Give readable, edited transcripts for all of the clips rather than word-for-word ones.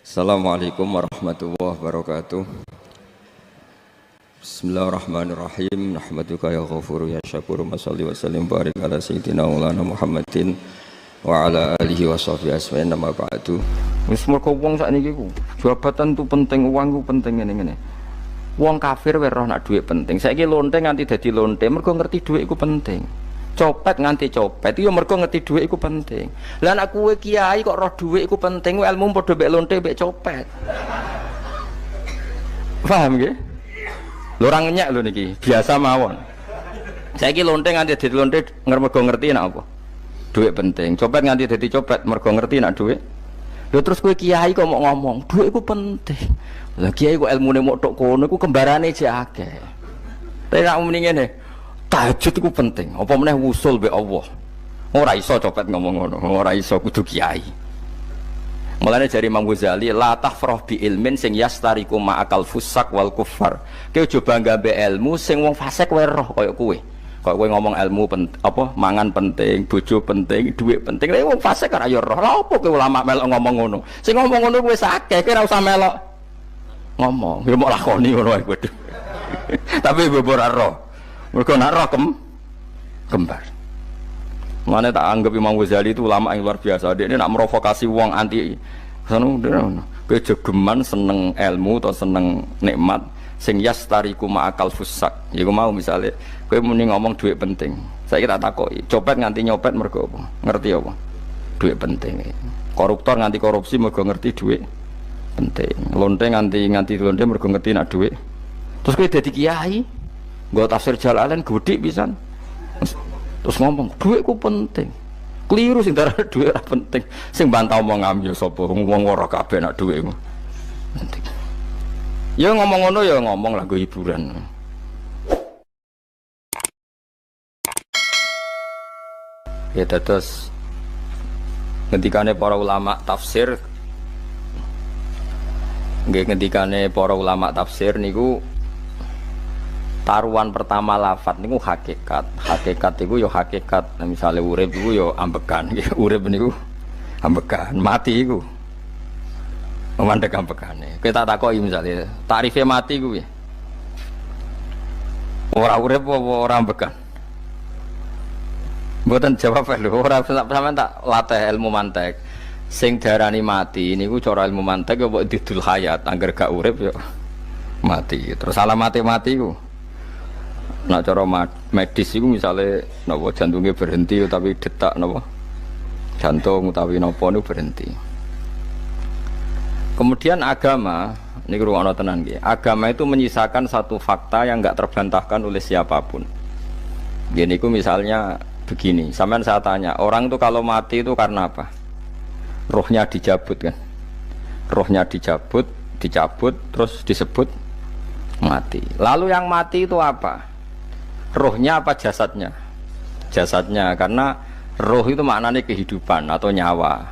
Assalamualaikum warahmatullahi wabarakatuh. Bismillahirrahmanirrahim. Nahmaduka ya ghafuru ya syakuru. Mashalli wa sallim barik ala sayyidina maulana Muhammadin wa ala alihi wa sahbihi asma'in nama ba'du. Wis mergo wong sakniki ku jabatan tu penting, uang ku penting ngene-ngene. Wong kafir wae roh nak dhuwit penting. Saiki lonte nganti dadi lonte mergo ngerti dhuwit iku penting. Copet nganti copet itu mergo ngerti dhuwit iku penting. Lah nek kowe kiai kok roh dhuwit iku penting, ilmu padha mek lonte mek copet. Paham nggih? Lho ora ngenyek lho niki, biasa mawon. Saiki lonte nganti dadi lonte mergo ngerti nek apa? Dhuwit penting. Copet nganti dadi copet mergo ngerti nek dhuwit. Lho terus kowe kiai kok mau ngomong, dhuwit iku penting. Lah kiai kok ilmune mok tok kono iku kembarane jek akeh. Tapi nek muni ngene, tahajud itu penting, apa meneh wusul be Allah. Ora iso copet ngomong ngono, ora iso kudu kiai. Mulane jari Imam Ghazali, la tafrah bi ilmin sing yastariku ma'akal fusak wal kufar. Kowe aja bangga be ilmu sing wong fasik wae roh kaya kowe. Kaya kowe ngomong ilmu apa mangan penting, bojo penting, dhuwit penting. Lah wong fasik ora ya roh. Lah opo kowe ulama melok ngomong ngono? Sing ngomong ngono kowe sakeh, kowe ora usah melok ngomong. Ya mok lakoni ngono wae kowe. Tapi bebora roh. Mereka nak roh kembar. Mana tak anggap Imam Ghazali itu ulama yang luar biasa. Dia ini nak merovokasi uang anti. Kowe jogeman seneng ilmu atau seneng nikmat sing yastariku ma'akal fusak. Ya kowe mau misalnya kowe muni ngomong duit penting. Saiki tak takoki, copet nganti nyopet mergo apa? Ngerti apa? Duit penting. Koruptor nganti korupsi mergo ngerti duit penting. Lonte nganti lonte mergo ngerti nak duit. Terus kowe dadi kiai gak tafsir Jalalain gede pisan. Terus ngomong duitku penting. Keliru sing darah duit ora penting. Sing bantah omong ya sapa wong ora kabeh nak duitmu penting. Ya ngomong ngono ya ngomong lah go hiburan. Ya terus ngendikane para ulama tafsir ngendikane para ulama tafsir niku taruhan pertama lafadz niku hakikat. Hakikat iku ya hakikat. Nah, misalnya urip iku ya ambekan. Urip niku ambekan, mati iku mandek ambekane. Kita takoki misalnya tarife mati iku piye? Ora urip apa ora ambekan? Mboten jawab lho, ora sampean tak latih ilmu mantek. Sing darani mati niku cara ilmu mantek ya mbok didul hayat, angger gak urip ya mati. Terus alamate mati iku nak cara medis itu misalnya napa jantungnya berhenti tapi detak napa jantung utawi napa niku berhenti. Kemudian agama ini ruang tenan nggih. Agama itu menyisakan satu fakta yang enggak terbantahkan oleh siapapun. Gini ku misalnya begini, sampean saya tanya, orang itu kalau mati itu karena apa? Rohnya dicabut kan? Rohnya dicabut terus disebut mati. Lalu yang mati itu apa? Rohnya apa jasadnya? Jasadnya, karena roh itu maknanya kehidupan atau nyawa.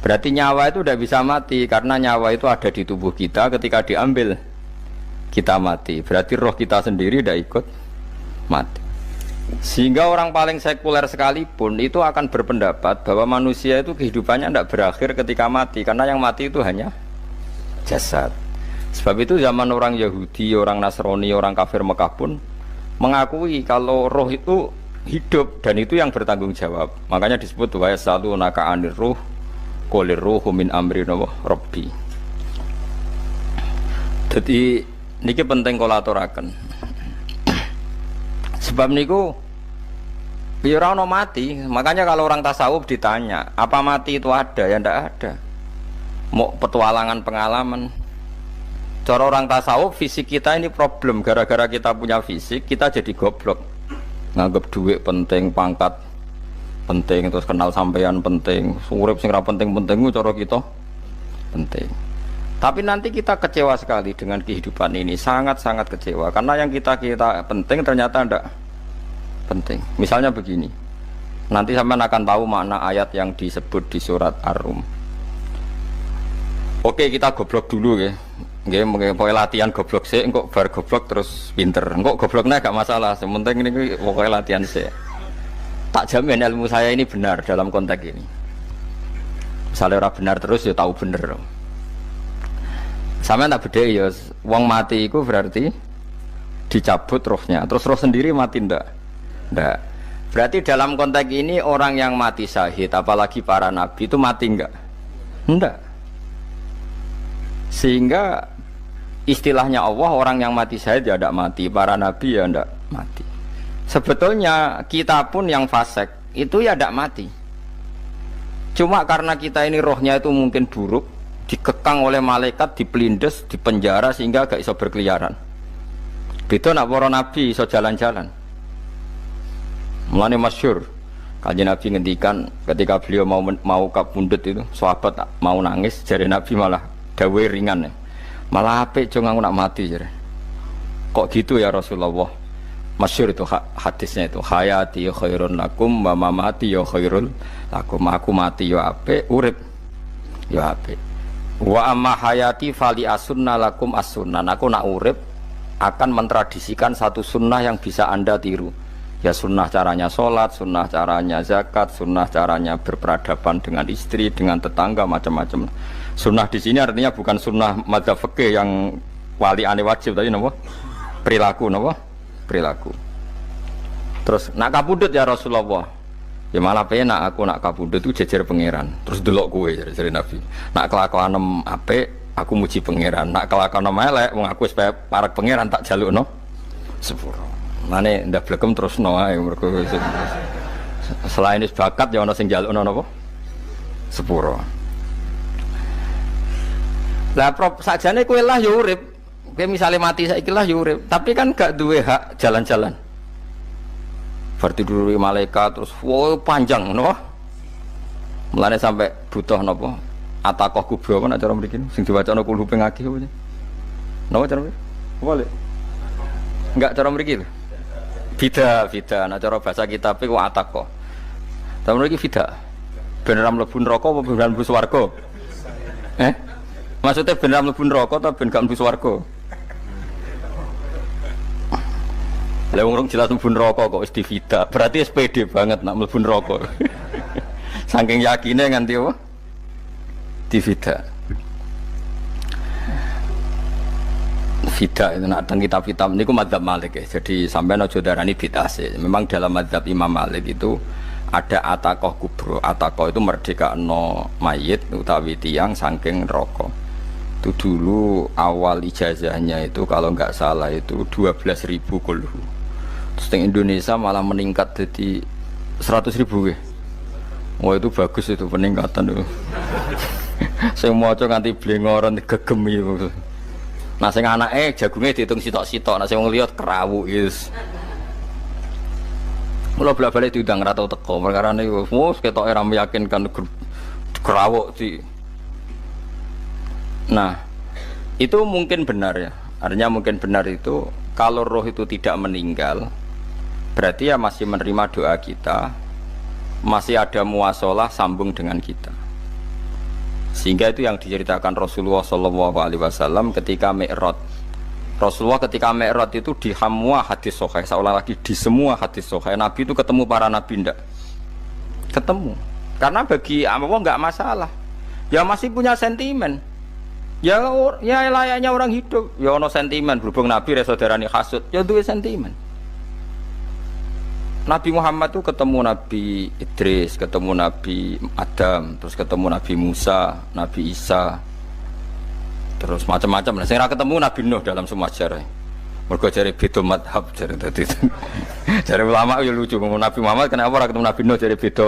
Berarti nyawa itu tidak bisa mati karena nyawa itu ada di tubuh kita, ketika diambil kita mati. Berarti roh kita sendiri tidak ikut mati. Sehingga orang paling sekuler sekalipun itu akan berpendapat bahwa manusia itu kehidupannya tidak berakhir ketika mati, karena yang mati itu hanya jasad. Sebab itu zaman orang Yahudi, orang Nasrani, orang kafir Mekah pun mengakui kalau roh itu hidup dan itu yang bertanggung jawab. Makanya disebut wa yasalunaka anir ruh qolir ruhu min amri rabbi. Jadi niki penting kula aturaken. Sebab niku ya ora ono mati. Makanya kalau orang tasawuf ditanya, apa mati itu ada? Ya ndak ada. Mau petualangan pengalaman. Cara orang tasawuf fisik kita ini problem, gara-gara kita punya fisik kita jadi goblok. Nganggep duit penting, pangkat penting, terus kenal sampean penting, urip sing ra penting-penting cara kita penting. Tapi nanti kita kecewa sekali dengan kehidupan ini, sangat-sangat kecewa karena yang kita penting ternyata ndak penting. Misalnya begini. Nanti sampean akan tahu makna ayat yang disebut di surat Ar-Rum. Oke, kita goblok dulu ya. Nggih, pokoke latihan goblok sik, engko bar goblok terus pinter. Engko gobloknya gak masalah, sementing ini pokoke latihan sik. Tak jamin ilmu saya ini benar dalam konteks ini. Misalnya orang benar terus ya tahu benar. Sampeyan tak bedheki ya, wong mati iku berarti dicabut rohnya, terus roh sendiri mati ndak? Ndak. Berarti dalam konteks ini orang yang mati syahid, apalagi para nabi itu mati enggak? Ndak. Sehingga istilahnya Allah, orang yang mati syahid ya ndak mati, para nabi ya ndak mati. Sebetulnya kita pun yang fasik itu ya ndak mati. Cuma karena kita ini rohnya itu mungkin buruk, dikekang oleh malaikat, dipelindes, dipenjara sehingga gak iso berkeliaran. Beda nak para nabi iso jalan-jalan. Mulane masyhur Kanjeng Nabi ngendikan ketika beliau mau kabundut itu, sahabat mau nangis, jare Nabi malah dawuhe ringan. Malah apik jong aku nak mati jare. Kok gitu ya Rasulullah? Masyhur itu hadisnya itu, hayati khairun lakum wa mamati ya khairul lakum. Aku mati ya apik, urip ya apik. Wa amma hayati fali asunna lakum as-sunnah. Aku nak urip akan mentradisikan satu sunnah yang bisa Anda tiru. Ya sunnah caranya sholat, sunnah caranya zakat, sunnah caranya berperadaban dengan istri, dengan tetangga, macam-macam. Sunnah di sini artinya bukan sunnah madzhab fikih yang wali ane wajib tadi, napa? Perilaku, napa? Perilaku. Terus nak kabudut ya Rasulullah. Ya malah penak aku nak kabudut itu jejer pangeran. Terus delok kowe jare Nabi. Nak kelakuan apik aku muji pangeran. Nak kelakuan elek wong aku wis parek pangeran tak jalukno sepuro. Mane ndak blekem terus no ae mergo selain is bakat ya ana sing njalukno napa sepuro. Lah prop sakjane kowe lah ya urip. Kowe misale mati saiki lah ya urip, tapi kan gak duwe hak jalan-jalan. Berarti dulu malaikat terus wow panjang napa? Mulane sampai butuh napa? Atakoh kubro apa nak cara mriki sing diwacana kulo ping akeh apa. Napa cara mriki? Boleh. Enggak cara mriki lho. Bida, nah cara bahasa kitab iku atakoh. Tapi mriki bida. Ben ora mlebu neraka apa ben mlebu swarga? Maksudnya ben ora mlebu neraka ta ben gak mlebu swarga? Lah wong jelas mlebu neraka kok wis divida. Berarti SPD banget nak mlebu neraka. Saking yakine nganti apa? Divida. Fida itu nak teng kitab-kitab niku madzhab Malik ya. Jadi sampean aja darani bid'ah sih. Memang dalam madzhab Imam Malik itu ada atakoh kubro. Atakoh itu merdekakno mayit utawi tiyang saking neraka. Itu dulu awal ijazahnya itu kalau enggak salah itu 12.000 kulhu. Terus di Indonesia malah meningkat jadi 100.000 ya. Wah itu bagus itu peningkatan itu. Saya mau coba nganti blengoran gegem itu. Nah sing anake jagungnya dihitung sitok-sitok, nah sing wong liya kerawu is. Mula bola-balik diundang ra tau teko, perkara niku wis ketoke ra meyakinkan kerawuk di. Nah, itu mungkin benar ya. Artinya mungkin benar itu kalau roh itu tidak meninggal, berarti ya masih menerima doa kita, masih ada muasalah sambung dengan kita. Sehingga itu yang diceritakan Rasulullah SAW ketika Mi'raj. Rasulullah ketika Mi'raj itu di semua hadis sahih, seolah lagi di semua hadis sahih Nabi itu ketemu para nabi ndak? Ketemu. Karena bagi Allah nggak masalah. Ya masih punya sentimen. Ya layaknya orang hidup. Ya ono sentimen berhubung Nabi saudarane hasud, ya duwe sentimen. Nabi Muhammad itu ketemu Nabi Idris, ketemu Nabi Adam, terus ketemu Nabi Musa, Nabi Isa, terus macam-macam. Nah, saya ketemu Nabi Nuh dalam semua sejarah. Mergo jare beda madhab jare tadi. Jare ulama ya lucu, Nabi Muhammad kenapa ora ketemu Nabi Nuh jare beda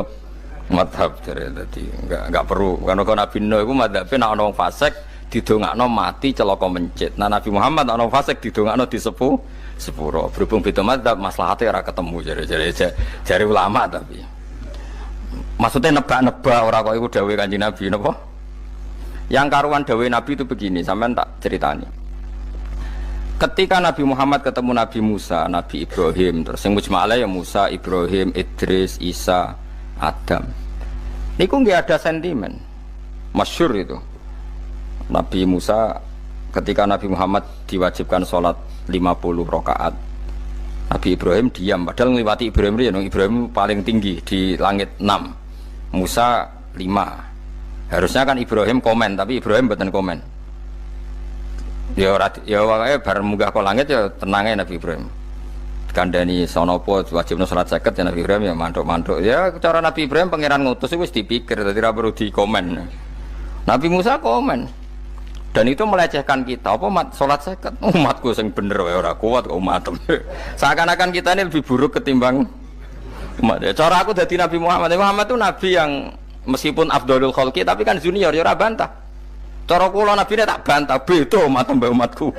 madhab jare tadi. Enggak perlu. Karena Nabi Nuh iku madhabe nek ana wong fasik didongakno mati celaka mencit. Nah Nabi Muhammad ana wong fasik didongakno disepuh sepuro. Berhubung beda madzhab maslahatnya ora ketemu jare ulama tapi maksudnya nebak-nebak ora kok iku dawuhe Kanjeng Nabi napa? Yang karuan dawuhe Nabi itu begini, sampean tak ceritani. Ketika Nabi Muhammad ketemu Nabi Musa, Nabi Ibrahim, terus sing mujma'ala ya Musa, Ibrahim, Idris, Isa, Adam. Niku nggih ada sentimen. Masyhur itu. Nabi Musa ketika Nabi Muhammad diwajibkan sholat 50 rakaat, Nabi Ibrahim diam, padahal ngliwati Ibrahim ya, Ibrahim paling tinggi di langit 6, Musa 5. Harusnya kan Ibrahim komen, tapi Ibrahim mboten komen. Ya ora ya wae bar munggah ke langit ya tenange Nabi Ibrahim. Kandhani sonopo wajibno salat 50 ya Nabi Ibrahim ya mantuk-mantuk. Ya cara Nabi Ibrahim pangeran ngutus wis dipikir dadi ora perlu dikomen. Nabi Musa komen. Dan itu melecehkan kita. Apa salat 50? Umatku sing bener wae ora kuat kok umatem. Seakan-akan kita ini lebih buruk ketimbang umat. Ya, cara aku dadi Nabi Muhammad. Muhammad itu nabi yang meskipun afdhalul khalqi tapi kan junior ya ora bantah. Cara kula nabine tak bantah beda umat mbak umatku.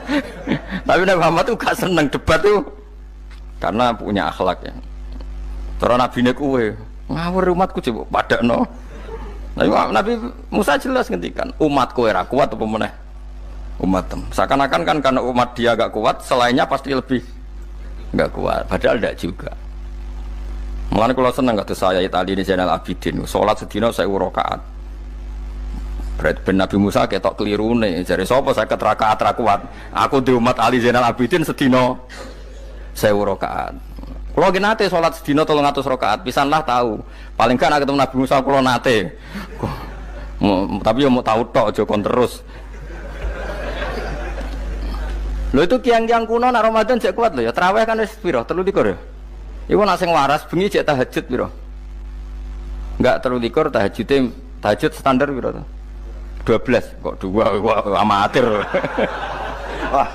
Tapi Nabi Muhammad tuh gak seneng debat tuh karena punya akhlak ya. Cara nabine kuwe ngawur umatku coba padakno. Nabi Musa jelas ngendikan umatku ora kuat apa meneh umatem. Seakan-akan kan karena umat dia gak kuat, selainnya pasti lebih gak kuat. Padahal tidak juga. Mulane kula seneng kados saya Itali ini Zainal Abidin. Salat sedina 1000 rakaat. Berarti ben Nabi Musa ketok kelirune. Jare sapa 50 rakaat ra kuat. Aku di umat Ali Zainal Abidin sedina 1000 rakaat. Kula nggih nate salat sedina 300 rakaat. Pisanlah tahu. Paling kan ketemu Nabi Musa kula nate. Tapi ya mau tahu tok aja kon terus. Lho itu kiang-kiang kuno nak Ramadan jek kuat lho ya. Tarawih kan wis piro? 23 ya. Iku nak sing waras bengi jek tahajud piro? Enggak 23 tahajud standar piro to? 12 kok 2 amatir. Wah.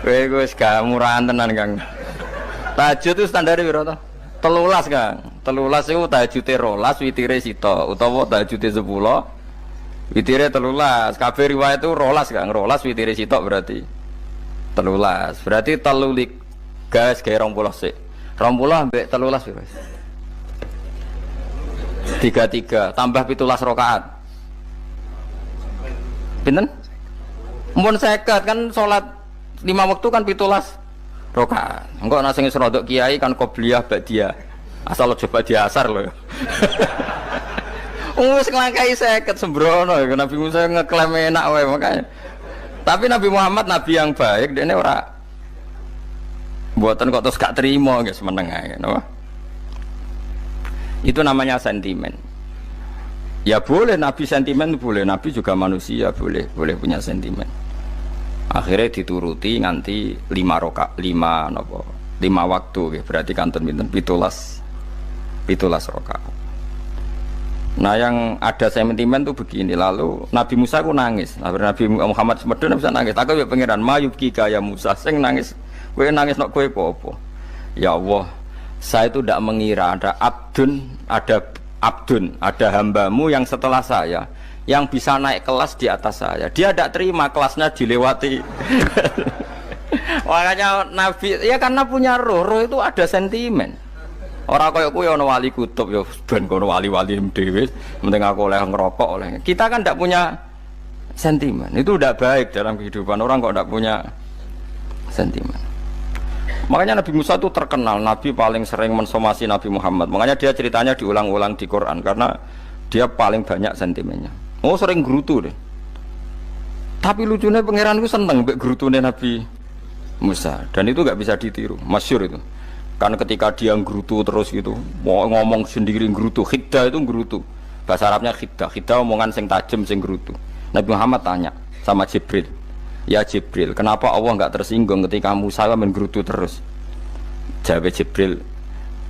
Kowe wis gak murahan tenan, Kang. Tahajud itu standar piro to? 13, Kang. 13 iku tahajude 12, witire sita utawa tahajude 10. Witire 13. Kabeh riwayat itu 12, Kang. 12 witire sita berarti 13. Berarti 3 gas gawe 20 sik. 20 ambek 13 piro? 33 tambah 17 rakaat. Pinten? Mun 50 kan salat 5 waktu kan 17 rakaat. Engko ana sing rodok kiai kan qobliyah ba'diyah. Asal coba diasar lho. Wis nglangkai 50 sembrono ya Nabi Musa ngeklaim enak wae makanya. Tapi Nabi Muhammad nabi yang baik dene ora buatan kok terus gak terima guys meneng ae no? Itu namanya sentimen. Ya boleh Nabi sentimen boleh, Nabi juga manusia boleh punya sentimen. Akhirnya dituruti nganti 5 waktu okay. Berarti kanton pinten 17 rakaat. Nah yang ada sentimen tuh begini. Lalu Nabi Musa ku nangis. Nabi Muhammad semedon bisa nangis. Aku ya pangeran mayubki kaya Musa sing nangis. Kowe nangis nok kowe apa? Ya Allah, saya itu tidak mengira ada abdun, ada hambamu yang setelah saya yang bisa naik kelas di atas saya. Dia tidak terima kelasnya dilewati. Makanya Nabi ya karena punya roh itu ada sentimen. Orang kaya kowe ana wali kutub ya ben kono wali-wali dhewe, penting aku oleh ngerokok oleh. Kita kan tidak punya sentimen. Itu tidak baik dalam kehidupan orang kok tidak punya sentimen. Makanya Nabi Musa itu terkenal Nabi paling sering mensomasi Nabi Muhammad. Makanya dia ceritanya diulang-ulang di Quran karena dia paling banyak sentimennya. Oh sering gerutu deh. Tapi lucunya pangeran itu seneng mbek gerutune Nabi Musa dan itu nggak bisa ditiru. Masyhur itu. Kan ketika dia nggerutu terus gitu, mau ngomong sendiri nggerutu, khiddah itu nggerutu. Bahasa Arabnya khiddah omongan sing tajem sing nggerutu. Nabi Muhammad tanya sama Jibril, ya Jibril, kenapa Allah nggak tersinggung ketika Musa menggerutu terus? Jawab Jibril,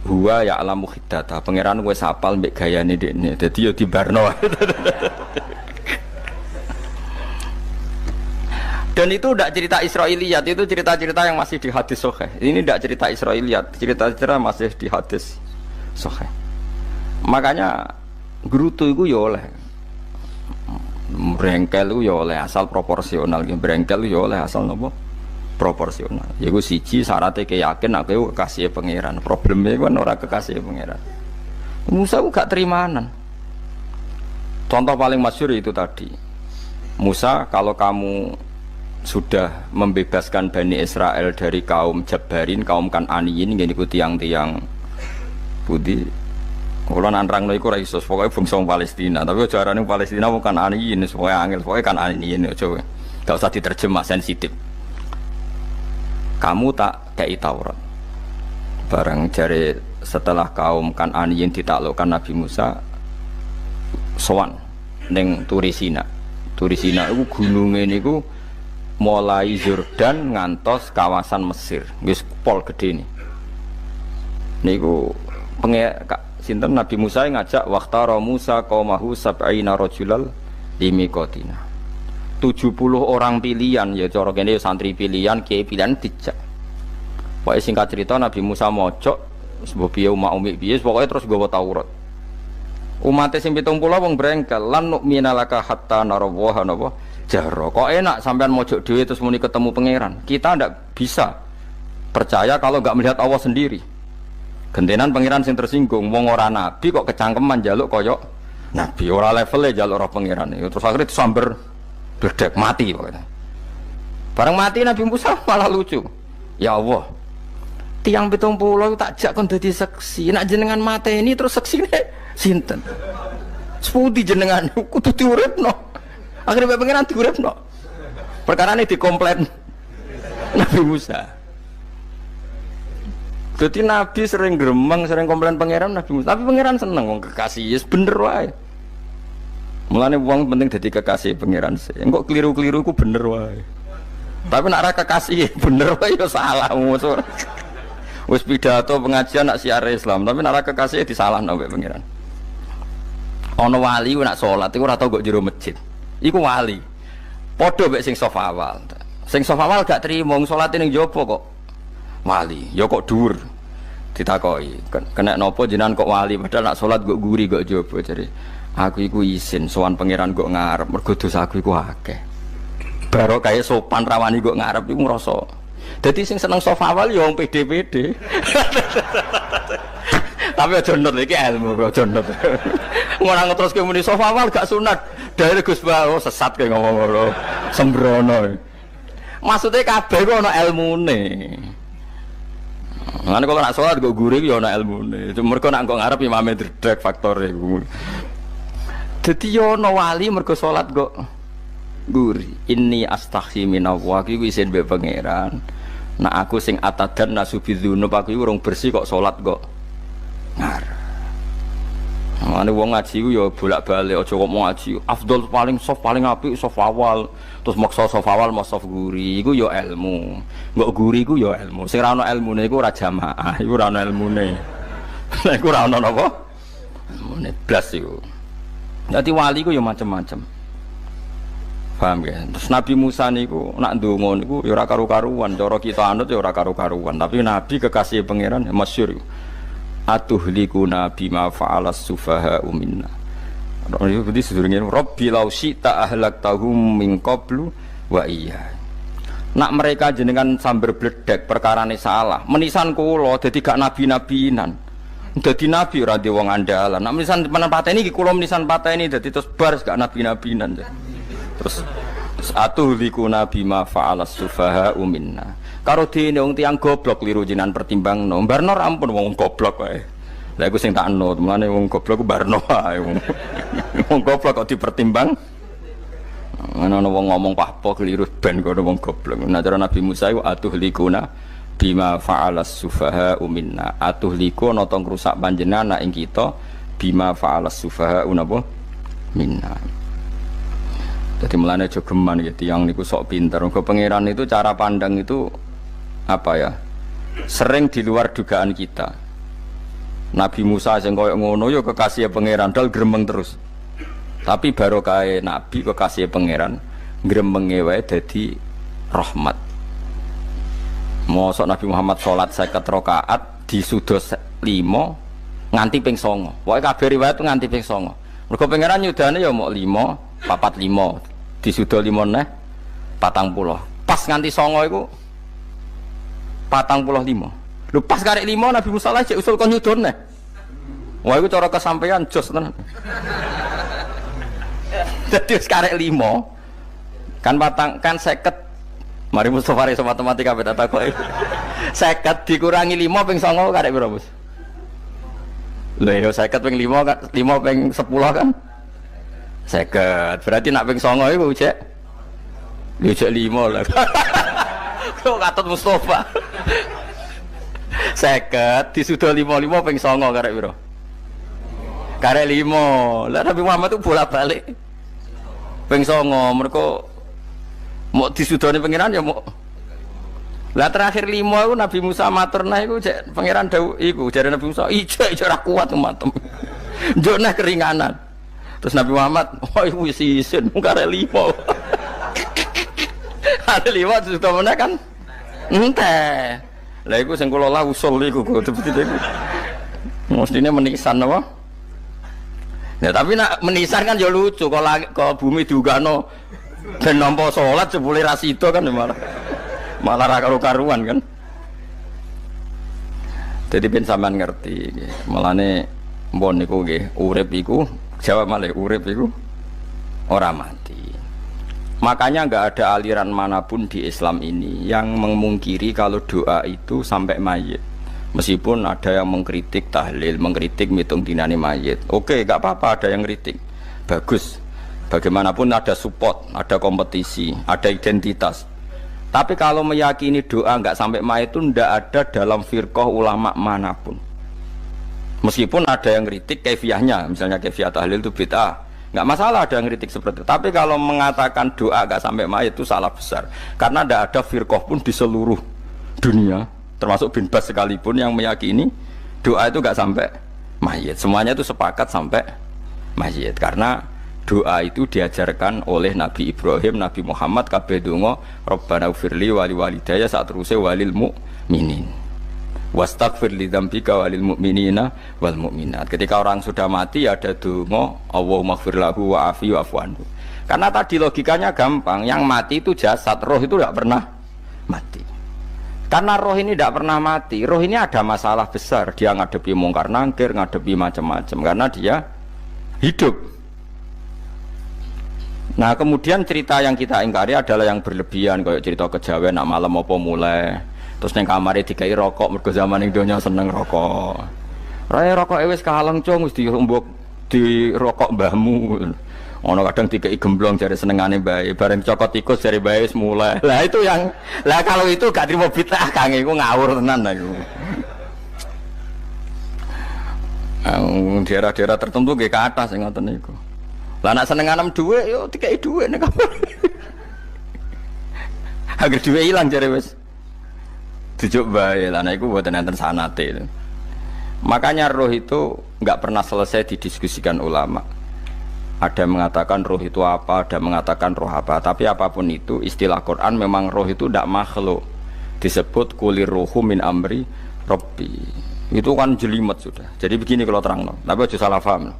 huwa ya alamu khiddata, pangeran wis hafal mbek gayane dekne, dadi yo dibarno. Dan itu tidak cerita Israiliyat, itu cerita-cerita yang masih di hadis sahih. Ini tidak cerita Israiliyat, cerita-cerita masih di hadis sahih. Makanya gerutu itu ya oleh, brengkel itu ya oleh asal proporsional. Brengkel itu ya oleh asal nopo proporsional. Ya gue siji syaratnya keyakin aku kekasih pangeran. Problemnya kan orang kekasih pangeran. Musa itu gak terimanan. Contoh paling masyhur itu tadi. Musa, kalau kamu sudah membebaskan Bani Israel dari kaum Jabbarin, kaum Kan'aniyin, ini ku tiang-tiang budi. Kalau nanrang iku ora iso, pokoke bangsa Palestina. Tapi jarane Palestina bukan Kan'aniyin, pokoke angel, pokoke Kan'aniyin aja. Enggak usah diterjemah sensitif. Kamu tak kei Taurat. Barang jare setelah kaum Kan'aniyin ditaklukkan Nabi Musa sowan ning Turisina. Turisina iku gununge niku mulai Yordan ngantos kawasan Mesir. Wis pol gede nih. Niku sinten Nabi Musa ngajak waqtara Musa qaumahu sab'ina rajulal limiqatina. 70 orang pilihan ya cara kene ya santri pilihan, kiai pilihan dijak. Pokoke singkat cerita Nabi Musa mojok sebab piye umat piye pokoke terus nggawa Taurat. Umat sing 70 wong brengkel lan nu'mina laka hatta narawaha napa jahra. Kok enak sampean mojok dhewe terus muni ketemu pangeran. Kita ndak bisa percaya kalau enggak melihat Allah sendiri. Gentenan pangeran sing tersinggung, wong ora nabi kok kecangkeman njaluk kaya nabi, ora levele njaluk roh pangeran. Terus akhirnya disamber bledek mati pokoknya. Bareng mati Nabi Musa malah lucu. Ya Allah, tiang 70 tak jak kon dadi seksi. Nek jenengan mateni terus seksine sinten? Sepundi jenengan kudu diuripno. Akhirnya pangeran diuripno. Perkarane dikomplain Nabi Musa. Jadi Nabi sering gremeng, sering komplain pangeran Nabi Musa. Tapi pangeran seneng wong kekasih, yes bener wae. Mulane wong penting dadi kekasih pangeran sih. Engko keliru-keliru ku bener wae. Tapi nek ora kekasih bener wae ya salah. Wis pidato pengajian nak siar Islam, tapi nek ora kekasih disalahno mbek pangeran. Ana wali ku nak salat iku ora tau kok jero masjid. Iku wali. Padha mbek sing saf awal. Sing saf awal gak trimo salate ning jopo kok. Wali, ya kok dhuwur ditakoki. Kena napa jenengan kok wali padahal nak salat kok guri kok jaba jare. Aku iku isin sowan pangeran kok ngarep mergo dosa aku iku akeh. Baro kaya sopan rawani kok ngarep iku ngrasa. Dadi sing seneng sofa awal ya wong pede-pede. Tapi aja nut iki ilmu aja nut. Ora ngeteruske muni sofa awal gak sunat. Dari Gus Bawo sesat kaya ngomong ngono. Sembrono. Maksudnya kabeh kok ana ilmune. Lan kalau nak sholat kok gurih ya ana ilmune. Mergo nak kok ngarep imame dredeg faktore iku. Dadi yo ana wali mergo sholat kok gurih. Inni astaghfi minallah iki isin mbek pangeran. Nak aku sing atadan nasubidzunub aku iki urung bersih kok sholat kok ngarep. Mane wong ngaji ku ya bolak-balik aja kok mau ngaji. Afdol paling soft paling apik soft awal. Terus maksa soft awal mau soft guri iku ya ilmu. Mbok guri iku ya ilmu. Sing ora ana ilmune iku ora jamaah, iku ora ana ilmune. Lah iku ora ana napa? Ilmune blas iku. Dadi wali ku ya macam-macam. Paham ya? Terus Nabi Musa niku nak ndonga niku ya ora karu-karuan, cara kita anut ya ora karu-karuan, tapi Nabi kekasih pangeran masyhur iku. Atuhlikuna bima fa'alas sufaha minna. Jadi sedurunge Rabbi law syi'ta ahlaktahum min qablu wa iya. Nak mereka jenengan sambar bledek perkarane salah. Menisan kula dadi gak nabi-nabinan. Dadi nabi ora di wong andalan. Nak menisan pateni iki kula menisan pateni dadi terus bar gak nabi-nabinan. Terus atuhlikuna bima fa'alas sufaha minna. Karo dene wong tiyang goblok liru jenengan pertimbangno. Barno ampun wong goblok wae. Lah iku sing tak anut, mulane wong goblok ku barno wae. Wong goblok kok dipertimbang. Ana wong ngomong pahpo keliru ben kono wong goblok. Nah cara Nabi Musa iku atuhlikuna bima fa'alas sufaha minna. Atuhliku ana tong rusak panjenengan ing kita bima fa'alas sufaha napa minna. Jadi mulane aja geman gitu yang niku sok pinter. Mergo pangeran itu cara pandang itu apa ya? Sering di luar dugaan kita. Nabi Musa sing koyo ngono ya kekasih pangeran dal gremeng terus. Tapi barokah nabi kekasih pangeran gremenge wae dadi rahmat. Mosok Nabi Muhammad salat 50 rakaat disudos 5 nganti ping 9. Pokoke kabeh riwayat nganti ping 9. Mergo pangeran nyudane ya mok 5 45 disudo 5 neh 40 pas nganti 9 iku 45 lho pas karek 5 Nabi Musa lagi usul kon nyudon neh wah iku cara kesampaian jos tenan dadi wis karek 5 kan patang kan 50 mari Mustofa iso matematika beta takoki 50 dikurangi 5 ping 9 karek piro Bos lho yo 50 ping 5 ping 10 kan 50 berarti nak ping 9 iku cek yo cek 5 lah kok katut Mustofa 50 disudo 55 ping 9 karek piro karek 5 lah Nabi Muhammad itu bolak-balik ping 9 mergo Mau disudoni pangeran ya mau. Lah terakhir 5 iku Nabi Musa maturna iku pangeran dawuh iku jare Nabi Musa ijo ora kuat matem. Njone keringanan. Terus Nabi Muhammad, "Oh iku wis isin mung kare 5." Ada 5 sudah mana kan? Entah. Lah iku sing kula lah usul iku betul-betul iku. Mestine menisan apa? Ya tapi nak menisan kan ya lucu kalau bumi diugano ben nampa salat jebule ra sida kan malah ra karo-karuan kan. Jadi ben sampean ngerti nggih. Mulane mbon niku nggih urip iku jawab malih urip iku ora mati. Makanya nggak ada aliran manapun di Islam ini yang memungkiri kalau doa itu sampai mayit. Meskipun ada yang mengkritik tahlil, mengkritik mitung dinani mayit. Oke, nggak apa-apa ada yang kritik. Bagus. Bagaimanapun ada support, ada kompetisi, ada identitas. Tapi kalau meyakini doa nggak sampai mayit itu ndak ada dalam firqah ulama manapun. Meskipun ada yang kritik kaifiahnya, misalnya kaifiah tahlil itu bid'ah. Nggak masalah ada yang kritik seperti itu. Tapi kalau mengatakan doa nggak sampai mayit itu salah besar. Karena tidak ada firqah pun di seluruh dunia, termasuk bin Bas sekalipun yang meyakini doa itu nggak sampai mayit. Semuanya itu sepakat sampai mayit. Karena doa itu diajarkan oleh Nabi Ibrahim, Nabi Muhammad, kabeh donga Rabbana ufirli wali walidayya saat terusé walil mu'minin. Wastaghfir li dzambika walil mu'minina wal mu'minat. Ketika orang sudah mati ada donga Allahumma ighfir lahu wa afi wa'fu anhu. Karena tadi logikanya gampang, yang mati itu jasad, roh itu tidak pernah mati. Karena roh ini tidak pernah mati, roh ini ada masalah besar, dia ngadepi mungkar nangkir, ngadepi macam-macam karena dia hidup. Nah, kemudian cerita yang kita ingkari adalah yang berlebihan, kayak cerita kejawen nak malam apa mulai. Terus neng kamare dikai rokok, mergo zaman ning donya seneng rokok. Raya rokok wis kaleng cung, wis dirumbuk di rokok mbahmu. Ono kadang dikai gemblong jare senengane bae, bareng cokot tikus jare bae wis mulai. Lah itu yang lah kalau itu gak trimo bid'ah Kang iku ngawur tenan iku. Daerah-daerah tertentu nggih ke atas sing ngoten niku. Lah nek senenganem dhuwit yo dikai dhuwit ning kamar. Agar dhuwit ilang jare wis tujuk bae lah, nah itu buatan enten sanate. Makanya roh itu nggak pernah selesai didiskusikan ulama. Ada yang mengatakan roh itu apa, ada yang mengatakan roh apa. Tapi apapun itu, istilah Quran memang roh itu tidak makhluk. Disebut kulir rohu min amri robbi. Itu kan jelimet sudah. Jadi begini kalau terang, tapi aja salah paham.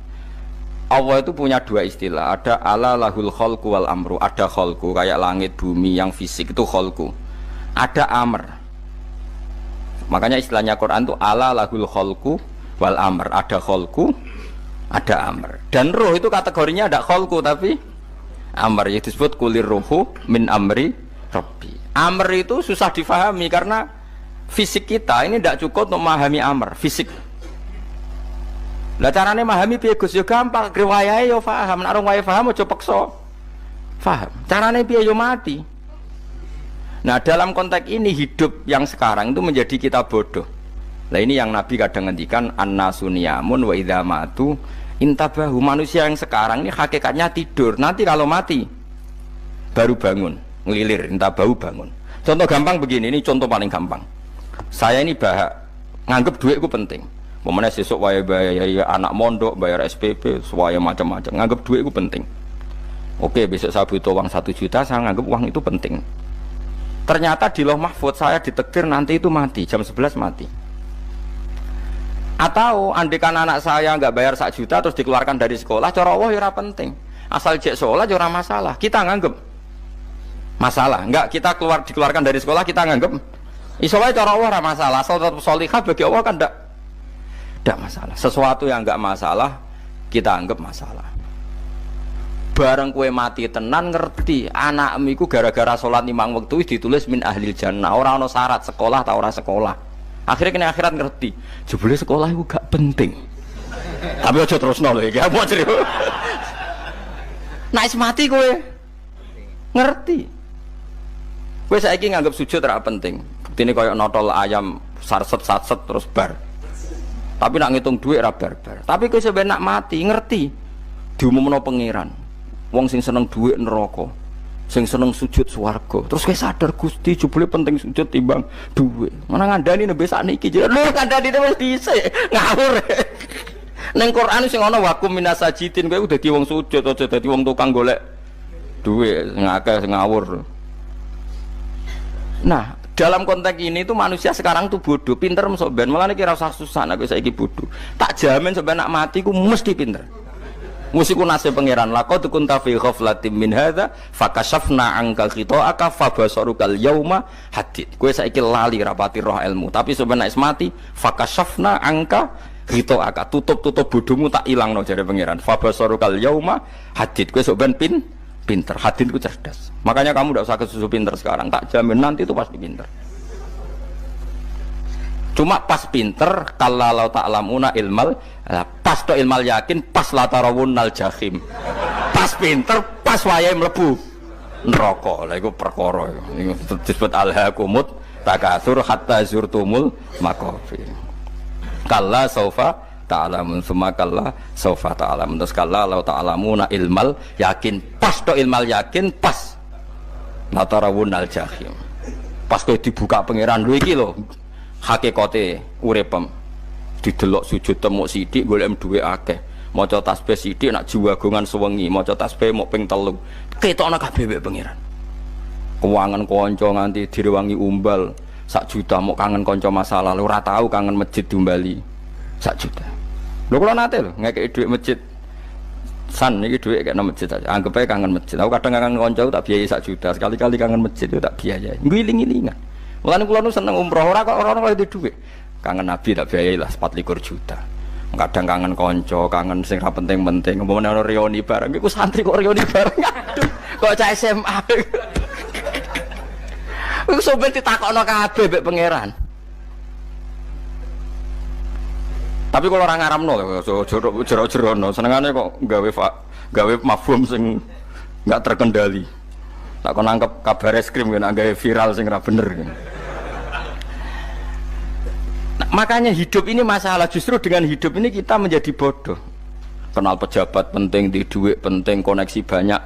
Allah itu punya dua istilah. Ada ala lahul kholku wal amru. Ada kholku kayak langit bumi yang fisik itu kholku. Ada amr. Makanya istilahnya Quran itu ala lahul kholku wal amr. Ada kholku, ada amr. Dan roh itu kategorinya ada kholku tapi amr, itu disebut kulir rohu min amri rabbi. Amr itu susah difahami karena fisik kita ini tidak cukup untuk memahami amr, fisik. Lah carane memahami piye Gus yo gampang, riwayahe yo paham, nek ora paham aja peksa paham. Carane piye yo mati. Nah dalam konteks ini hidup yang sekarang itu menjadi kita bodoh. Nah ini yang Nabi kadang ngendikan an-nasu niyamun wa idza matu intabahu. Manusia yang sekarang ini hakikatnya tidur. Nanti kalau mati baru bangun, ngelilir, intabahu bangun. Contoh gampang begini, ini contoh paling gampang. Saya ini nganggep duit itu penting. Momennya sesuk wae bayar anak mondok, bayar SPP, semuanya macam-macam. Nganggep duit itu penting. Oke, besok saya butuh uang 1 juta, saya nganggep uang itu penting. Ternyata di Lauh Mahfudz saya ditakdir nanti itu mati, jam 11 mati. Atau andikan anak saya nggak bayar 1 juta terus dikeluarkan dari sekolah, cara Allah ya penting. Asal jek sholat ya masalah. Kita nganggep masalah. Enggak, kita dikeluarkan dari sekolah kita nganggep iso wae cara Allah masalah. Asal tetap sholihah bagi Allah kan enggak masalah. Sesuatu yang enggak masalah kita anggap masalah. Bareng kue mati tenan ngerti anakmu iku gara-gara sholat 5 waktu ditulis min ahlil jannah. Ora ono syarat sekolah ta ora sekolah. Akhirnya kena akhirat ngerti. Jebule sekolah itu gak penting. Tapi aja terusno lho iki. Apa cerita? Nek mati kue ngerti. Kue saiki nganggep sujud ora penting. Buktine koyo notol ayam sarset-sarset terus bar. Tapi nak ngitung duit ora bar-bar. Tapi kue sampe nak mati ngerti diumumno pangeran. Wong sing seneng dhuwit neraka. sing seneng sujud swarga. Terus kowe sadar Gusti jebule penting sujud timbang dhuwit. Mana ngandani nembe sakniki jare lho kandhani wis dhisik ngawur. Ning Quran sing ana wakum minasajidin kowe dadi wong sujud aja dadi wong tukang golek dhuwit sing akeh sing ngawur. Nah, dalam konteks ini tuh manusia sekarang tuh bodoh, pinter sok ben. Malah kira usah susah nek saiki bodoh. Tak jamin sampai nak mati ku mesti pinter. Musiku nasib pangeran laqad kunta fi ghaflatin min hadza fakashafna angka khita'aka fabasarukal yauma hadid. Kowe saiki lali rapati roh ilmu, tapi sebenarnya mati fakashafna angka khita'aka, tutup bodohmu tak ilangno jare pangeran. Fabasarukal yauma hadid. Kowe sok ben pinter, hadid ku cerdas. Makanya kamu tidak usah kesusu pinter sekarang, tak jamin nanti itu pasti pinter. Cuma pas pinter kalau ta'lamuna ilmal, pas to ilmal yakin, pas latarawunnal jahim. Pas pinter, pas wayahe mlebu neraka. Lha iku perkara iku disebut alhaqumut takatsur hatta zurtumul maqabir. Kalla saufa ta'lamun summa kalla saufa ta'lamun. Terus kalla law ta'lamuna ilmal yakin, pas to ilmal yakin, pas latarawunnal jahim. Pas kowe dibuka pangeran lho iki lho hakikate uripem, didelok sujud temuk sithik golek dhuwit akeh, maca tasbih sithik nak jiwagongan sewengi, maca tasbih mok ping 3 ketokno kabeh wek pangeran. Kewangan kanca nganti direwangi umbal 1 juta, mok kangen kanca masa lalu ora tau kangen masjid diumbali 1 juta. Lho kula nate lho ngekeki dhuwit masjid san iki dhuwit kek nang masjid aja, anggap ae kangen masjid. Aku kadang kangen kanca tak biayai 1 juta, sekali-kali kangen masjid tak biayai ngiling-ngilingan. Mulane kula nu seneng umroh ora kok ora itu dhuwit. Kangen Nabi tak biayai lah 24 juta. Kadang kangen kanca, kangen sing ra penting-penting. Umpamane ana reuni bareng iku santri kok reuni bareng. Aduh, kok cah SMA. Iku sampe ditakokno kabeh mbek pangeran. Tapi kalau orang ngaramno lho, jero-jerono, senengane kok gawe mafhum sing enggak terkendali. Tak kon nangkep kabar eskrim kan gawe viral sing ora bener. Nah, makanya hidup ini masalah, justru dengan hidup ini kita menjadi bodoh. Kenal pejabat penting, di duit penting, koneksi banyak.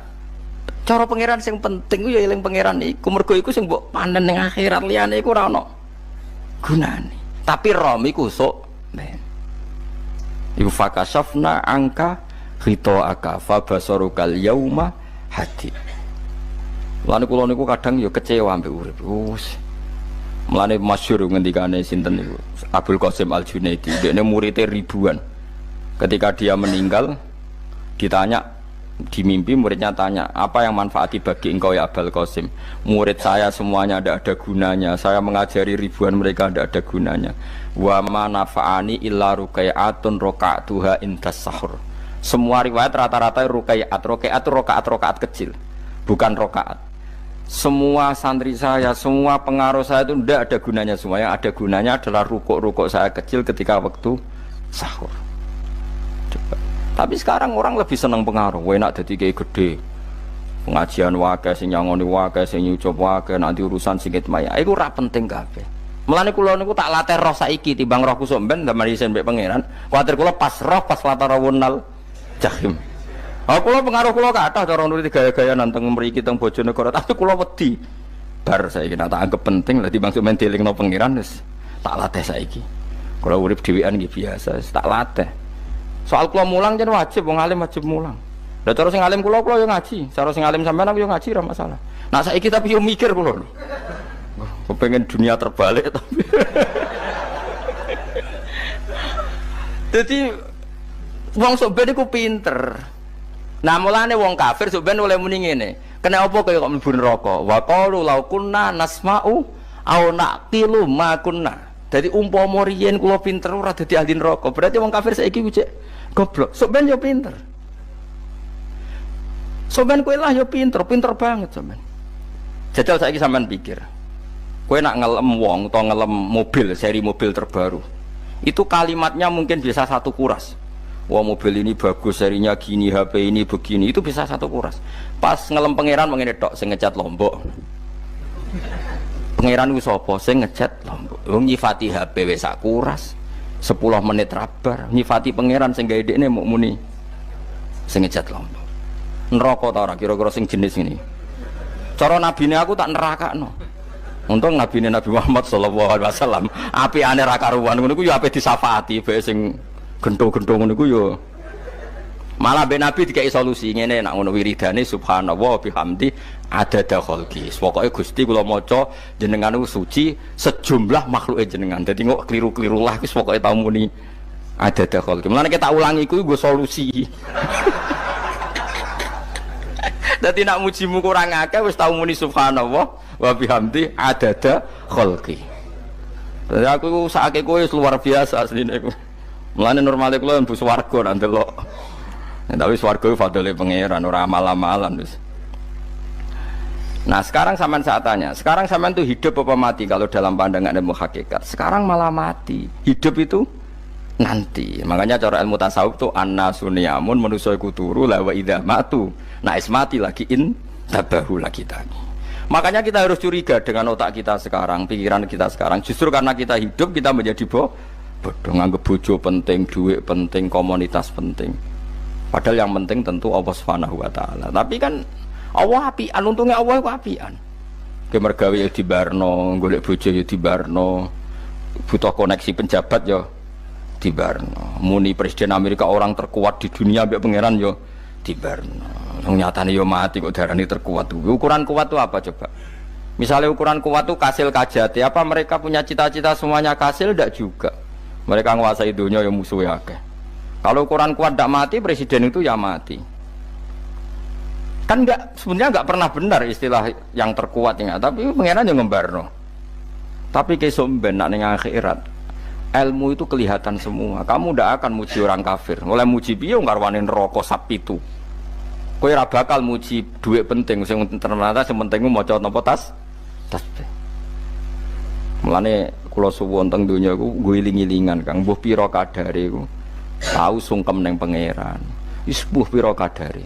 Cara pangeran sing penting ku ya eling pangeran iku, mergo iku sing mbok panen ning akhirat, liyane iku ora ono gunane. Tapi rom iku sok ben. Iku fakashafna angka khita'aka fabasarukal yauma hadid. Mulane kula niku kadang ya kecewa mbek urip. Mulane masyhur ngendikane sinten niku Abdul Qasim Al-Junaidi, dekne muridé ribuan. Ketika dia meninggal ditanya di mimpi, muridnya tanya, "Apa yang manfaati bagi engkau ya Abdul Qasim?" "Murid saya semuanya tidak ada gunanya. Saya mengajari ribuan mereka tidak ada gunanya. Wa ma nafa'ani illa ruqai'atun raqa'tuha indas sahur." Semua riwayat rata-rata rakaat kecil, bukan rakaat. Semua santri saya, semua pengaruh saya itu tidak ada gunanya semua. Yang ada gunanya adalah rukuk-rukuk saya kecil ketika waktu sahur. Coba. Tapi sekarang orang lebih senang pengaruh. Enak jadi kayak gede. Pengajian wakai, sing nyangoni wakai, sing nyucup wakai, nanti urusan singkit maya. Itu ora penting kabeh. Mulane kula niku tak latih roh saiki timbang roh kusuk ben zaman isen mbek pangeran. Kuwatir kula pas roh pas latarawunnal jahim. Kula pengaruh kula kathah cara nuruti gaya-gaya nanteng mriki teng Bojonegoro, tapi kula wedi. Bar saiki tak anggap penting lah timbang men dilingno pangeran wis tak latih saiki. Kula urip dhewean nggih biasa, tak latih. Soal kula mulang jan wajib, wong alim wajib mulang. Lah cara sing alim kula yo ngaji, cara sing alim sampean aku yo ngaji ora masalah. Nah saiki tapi yo mikir kula. Kepengen dunia terbalik tapi. Jadi wong sok ben iku pinter. Nah mulane wong kafir sok ben oleh muni ngene. Kena apa kaya kok mlebu neraka? Wa qalu law kunna nasma'u aw naqilu ma kunna. Dadi umpama riyen kula pinter ora dadi ahli neraka. Berarti wong kafir saiki ku cek goblok. Sok ben yo pinter. Sok ben kowe lah yo pinter banget sok ben. Jajal saiki sampean pikir. Kowe nak ngelem wong atau ngelem mobil, seri mobil terbaru. Itu kalimatnya mungkin bisa 1 kuras. Wah mobil ini bagus, serinya gini, HP ini begini, itu bisa 1 kuras. Pas ngelem pangeran mengene tok sing ngecat Lombok. Pangeran ku sapa sing ngecat Lombok? Wong nyifati HP wis sak kuras. 10 menit rabar, nyifati pangeran sing gawe dekne muk muni sing ngecat Lombok. Neraka ta ora kira-kira sing jenis ini? Cara nabine aku tak nerakakno. Untung nabine Nabi Muhammad sallallahu alaihi wasallam apikane ra karuan ngono iku ya ape disafaati bae sing gento-gento ngono iku ya. Malah mbek Nabi dikai solusi ngene nek ngono wiridane subhanallah bihamdi adada khalqi. Pokoke Gusti kula maca jenengan niku suci sejumlah makhluke jenengan. Dadi kok kliru-kliru lah wis pokoke tau muni adada khalqi. Mulane kita ulangi iku nggo solusi. Dadi nak mujimu kurang akeh wis tau muni subhanallah wa bihamdi adada khalqi. Dadi aku sakake kowe wis luar biasa asline iku. Mulane normale kula mlebu swarga nak ndelok. Tapi swarga fadhole pangeran ora amal-amalan wis. Nah, sekarang sampean saat tanya, sekarang sampean tuh hidup apa mati kalau dalam pandangan ilmu hakikat? Sekarang malah mati. Hidup itu nanti. Makanya cara ilmu tasawuf tuh annasuniyamun manusa iku turu la wa idza matu. Nah, mati lagi in tabahu lagi tadi. Makanya kita harus curiga dengan otak kita sekarang, pikiran kita sekarang. Justru karena kita hidup kita menjadi bodoh, nganggep bojo penting, duit penting, komunitas penting. Padahal yang penting tentu Allah Subhanahu wa taala. Tapi kan Allah apian, untungnya Allah itu apian. Ge mergawe ya dibarno, golek bojo ya dibarno. Butuh koneksi penjabat ya dibarno. Muni presiden Amerika orang terkuat di dunia mbek pangeran ya dibarno. Wong nyatane ya mati kok darani terkuat. Ukuran kuat itu apa coba? Misalnya ukuran kuat itu kasil kajati, apa mereka punya cita-cita semuanya kasil? Tidak juga. Mereka menguasai dunia yang musuhnya akeh. Kalau ukuran kuat tidak mati, presiden itu ya mati. Kan enggak, sebenarnya enggak pernah benar istilah yang terkuat ini, tapi pengenan yang ngembarno. Tapi kesomben nak ning akhirat, ilmu itu kelihatan semua. Kamu tidak akan muji orang kafir. Oleh muji piye ngarwani neraka sapitu. Kowe ora bakal muji duit penting, sing ternyata sing penting maca napa tasbih. Mulane kula suwun teng donya iku ngiling-ilingan Kang, mbuh pira kadare iku. Tahu sungkem neng pangeran. Wis mbuh pira kadare.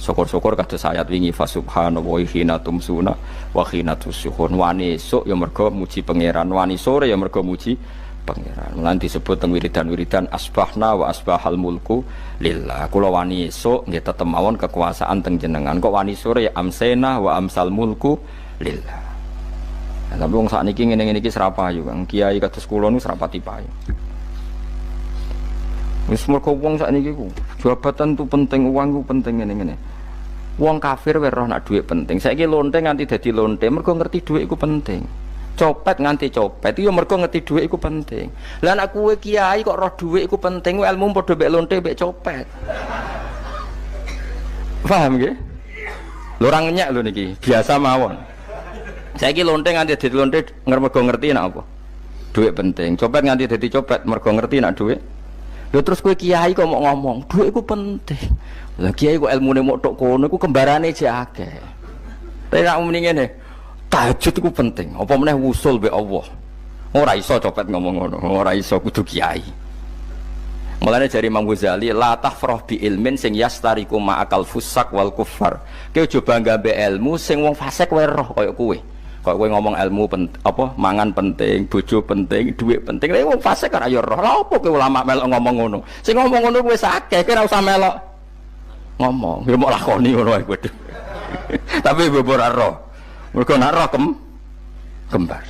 Syukur-syukur kados ayat wingi fa subhanallahi hina tumsuna wa hina tusyuhun. Wani esuk ya mergo muji pangeran, wani sore ya mergo muji pangeran. Mulane disebut teng wiridan-wiridan asbahna wa asbahal mulku lillah. Kula wani esuk nggih tetep mawon kekuasaan teng jenengan. Kok wani sore ya amsena wa amsal mulku lillah. Nah, tapi wong sakniki ngene-ngene iki serapayu Kang. Kiai kados kula niku serapati payu. Wis mergo wong sakniki ku jabatan tu penting, uang ku penting ngene-ngene. Wong kafir wae roh nak dhuwit penting. Saiki lonte nganti dadi lonte mergo ngerti dhuwit iku penting. Copet nganti copet itu ya mergo ngerti dhuwit iku penting. Lah nek kowe kiai kok roh dhuwit iku penting, ilmu padha mek lonte mek copet. Paham nggih? Lho ora ngenyek lho niki, biasa mawon. Saiki lonte nganti dadi lonte mergo ngerti nek apa? Dhuwit penting. Copet nganti dadi copet mergo ngerti nek dhuwit. Lho terus kowe kiai kok mau ngomong, dhuwit iku penting. Lah kiai kok ilmune mok tok kono iku kembarane jek akeh. Tapi nek muni ngene, tahajud iku penting. Apa meneh wusul mbek Allah. Ora iso copet ngomong ngono, ora iso kudu kiai. Mulane jari Imam Ghazali, la tafrah bi ilmin sing yastariku ma'akal fusak wal kuffar. Kowe aja bangga mbek ilmu sing wong fasik wae roh kaya kowe. Kok kowe ngomong ilmu apa mangan penting, bojo penting, duit penting. Lha wong fasik kan ayo roh. Lha opo kowe ulama melok ngomong ngono? Sing ngomong ngono kowe akeh, kowe ora usah melok ngomong. Ya mok lakoni ngono ae kowe. Tapi ora roh. Mergo nek roh kembar.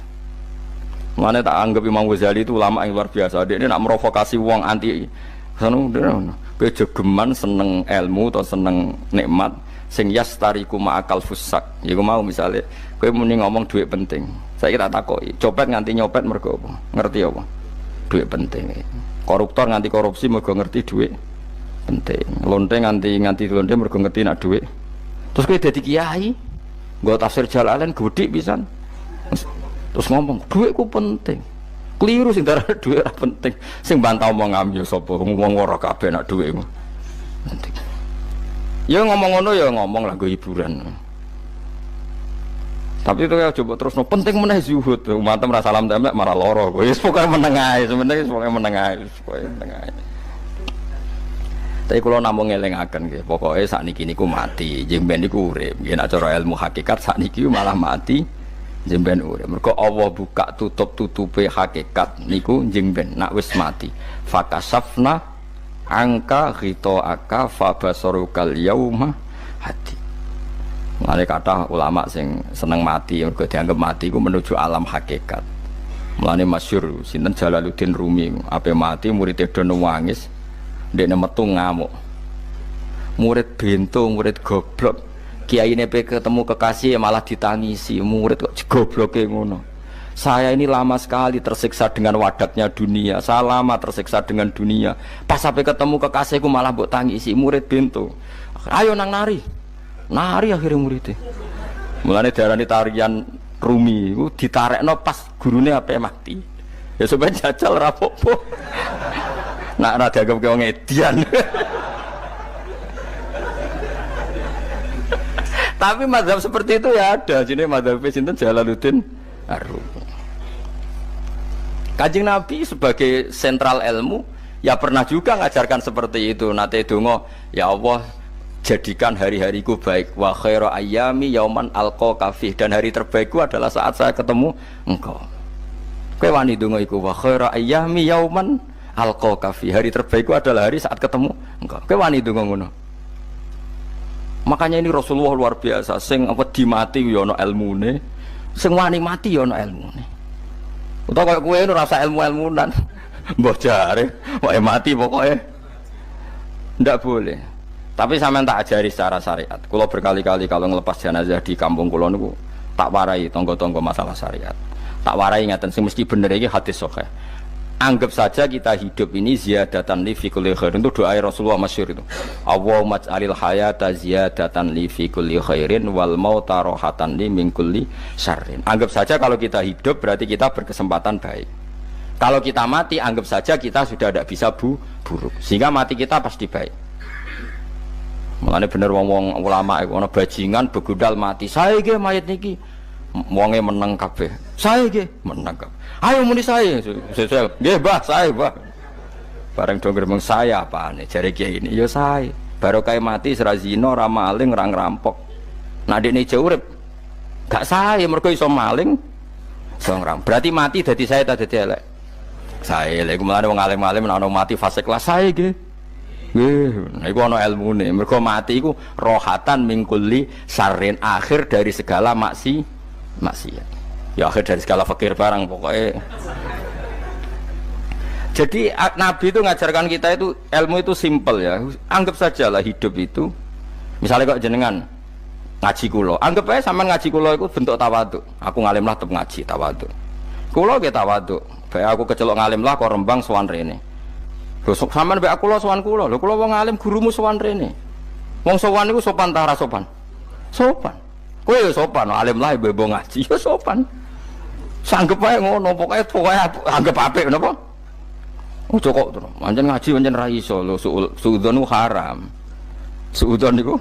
Mane tak anggap Imam Ghazali itu ulama yang luar biasa. Dia ini nak merovokasi wong anti sono kowe jogeman seneng ilmu atau seneng nikmat sing yastariku ma'akal fusak. Ya mau misalnya kowe muni ngomong duit penting. Saiki tak takoki, copet nganti nyopet mergo apa? Ngerti apa? Duit penting. Koruptor nganti korupsi mergo ngerti duit penting. Lonte nganti lonte mergo ngerti nak duit. Terus kowe dadi kiai, nggo tafsir Jalalain gedhi pisan. Terus ngomong duitku penting. Keliru sing darah duit ora penting. Sing bantah omong yo sapa? Wong ora kabeh nak duitmu. Penting. Ya ngomong ngono ya ngomong lah nggo hiburan. Tapi itu ya coba terus no penting meneh zuhud. Umat merasa salam templek marah loro. Wis pokoke meneng ae, sebenarnya pokoke meneng ae, pokoke meneng ae. Tapi kula namung ngelingaken nggih, pokoke sakniki niku mati, jeng ben niku urip. Nggih nek cara ilmu hakikat sakniki malah mati, jeng ben urip. Mergo Allah buka tutup-tutupe hakikat niku jeng ben nak wis mati. Fakasafna angka ghitaaka fa basarukal yauma hadi. Mulane kathah ulama sing seneng mati mergo dianggap mati iku menuju alam hakikat. Mulane masyhur sinten Jalaluddin Rumi ape mati murid do nangis ndekne metu ngamuk. Murid bento, murid goblok. Kiyaine pe ketemu kekasih malah ditangisi, murid kok gobloke ngono. Saya ini lama sekali tersiksa dengan wadatnya dunia. Saya lama tersiksa dengan dunia. Pas sampai ketemu kekasihku malah mbok tangisi, murid bento. Ayo nang nari. Nari akhirnya muridnya. Mulane diarani tarian Rumi iku ditarekno pas gurune ape mati. Ya supaya jajal ra apa-apa. Nak ora dianggap wong edian. Tapi mazhab seperti itu ya ada. Jenenge mazhab sinten Jalaluddin Ar-Rumi. Kanjeng Nabi sebagai sentral ilmu ya pernah juga ngajarkan seperti itu. Nate donga, ya Allah jadikan hari-hariku baik, wa khairu ayyami yauman alqa kafih, dan hari terbaikku adalah saat saya ketemu engkau. Kowe wani donga iku, wa khairu ayyami yauman alqa kafih, hari terbaikku adalah hari saat ketemu engkau. Kowe wani donga ngono. Makanya ini Rasulullah luar biasa, sing apa dimati ya ana ilmune, sing wani mati ya ana ilmune. Utawa kowe ora rasa ilmu-ilmunan. Mbah jare, wae mati pokoknya. Ndak boleh. Tapi sampean tak ajari secara syariat. Kulo berkali-kali kalau ngelepas jenazah di kampung kulo niku tak warai tonggo-tonggo masalah syariat. Tak warai ngaten sing mesti bener iki hadis sahih. Anggap saja kita hidup ini ziyadatan li fi kulli khairin, itu doa Rasulullah masyhur itu. Allahumma ij'alil hayata ziyadatan li fi kulli khairin wal mauta rahatan li min kulli syarrin. Anggap saja kalau kita hidup berarti kita berkesempatan baik. Kalau kita mati anggap saja kita sudah tidak bisa buruk. Sehingga mati kita pasti baik. Mulane bener wong-wong ulama iku ana bajingan begudal mati. Saya nggih mayit niki. Wonge meneng kabeh. Saya nggih meneng kabeh. Ayo muni saya. Nggih, Mbah, saya, Mbah. Bareng do gremeng saya apane jare kiai ini. Ya saya. Barokah mati ora zina, ora maling, ora ngrampok. Nek dekne ijo urip gak saya mergo iso maling, iso ngrampok. Berarti mati dadi saya ta dadi elek. Saya lek mulane wong alim-alim nek ana mati fase kelas saya nggih. Nggih, iku ana ilmune. Mergo mati iku rohatan mingkuli sarin, akhir dari segala maksiat. Ya akhir dari segala fakir barang pokoknya. Jadi Nabi itu ngajarkan kita itu ilmu itu simpel ya. Anggap saja lah hidup itu. Misalnya kok jenengan ngaji kulo, anggap aja sampean ngaji kulo itu bentuk tawaduk. Aku ngalim lah tetep ngaji tawaduk. Kulo ge tawaduk. Bae aku kecelok ngalim lah kok Rembang sowan rene. Lho sampean mbek aku sowan kulo. Lho kulo wong alim gurumu sowan rene. Wong sowan niku sopan ta ora sopan? Sopan. Kowe ya sopan, alim lah bebo ngaji ya sopan. Sanggep ae ngono, pokoke anggap apik napa? Ojo kok terus. Pancen ngaji pancen ra iso lho, suudzon haram. Suudzon niku.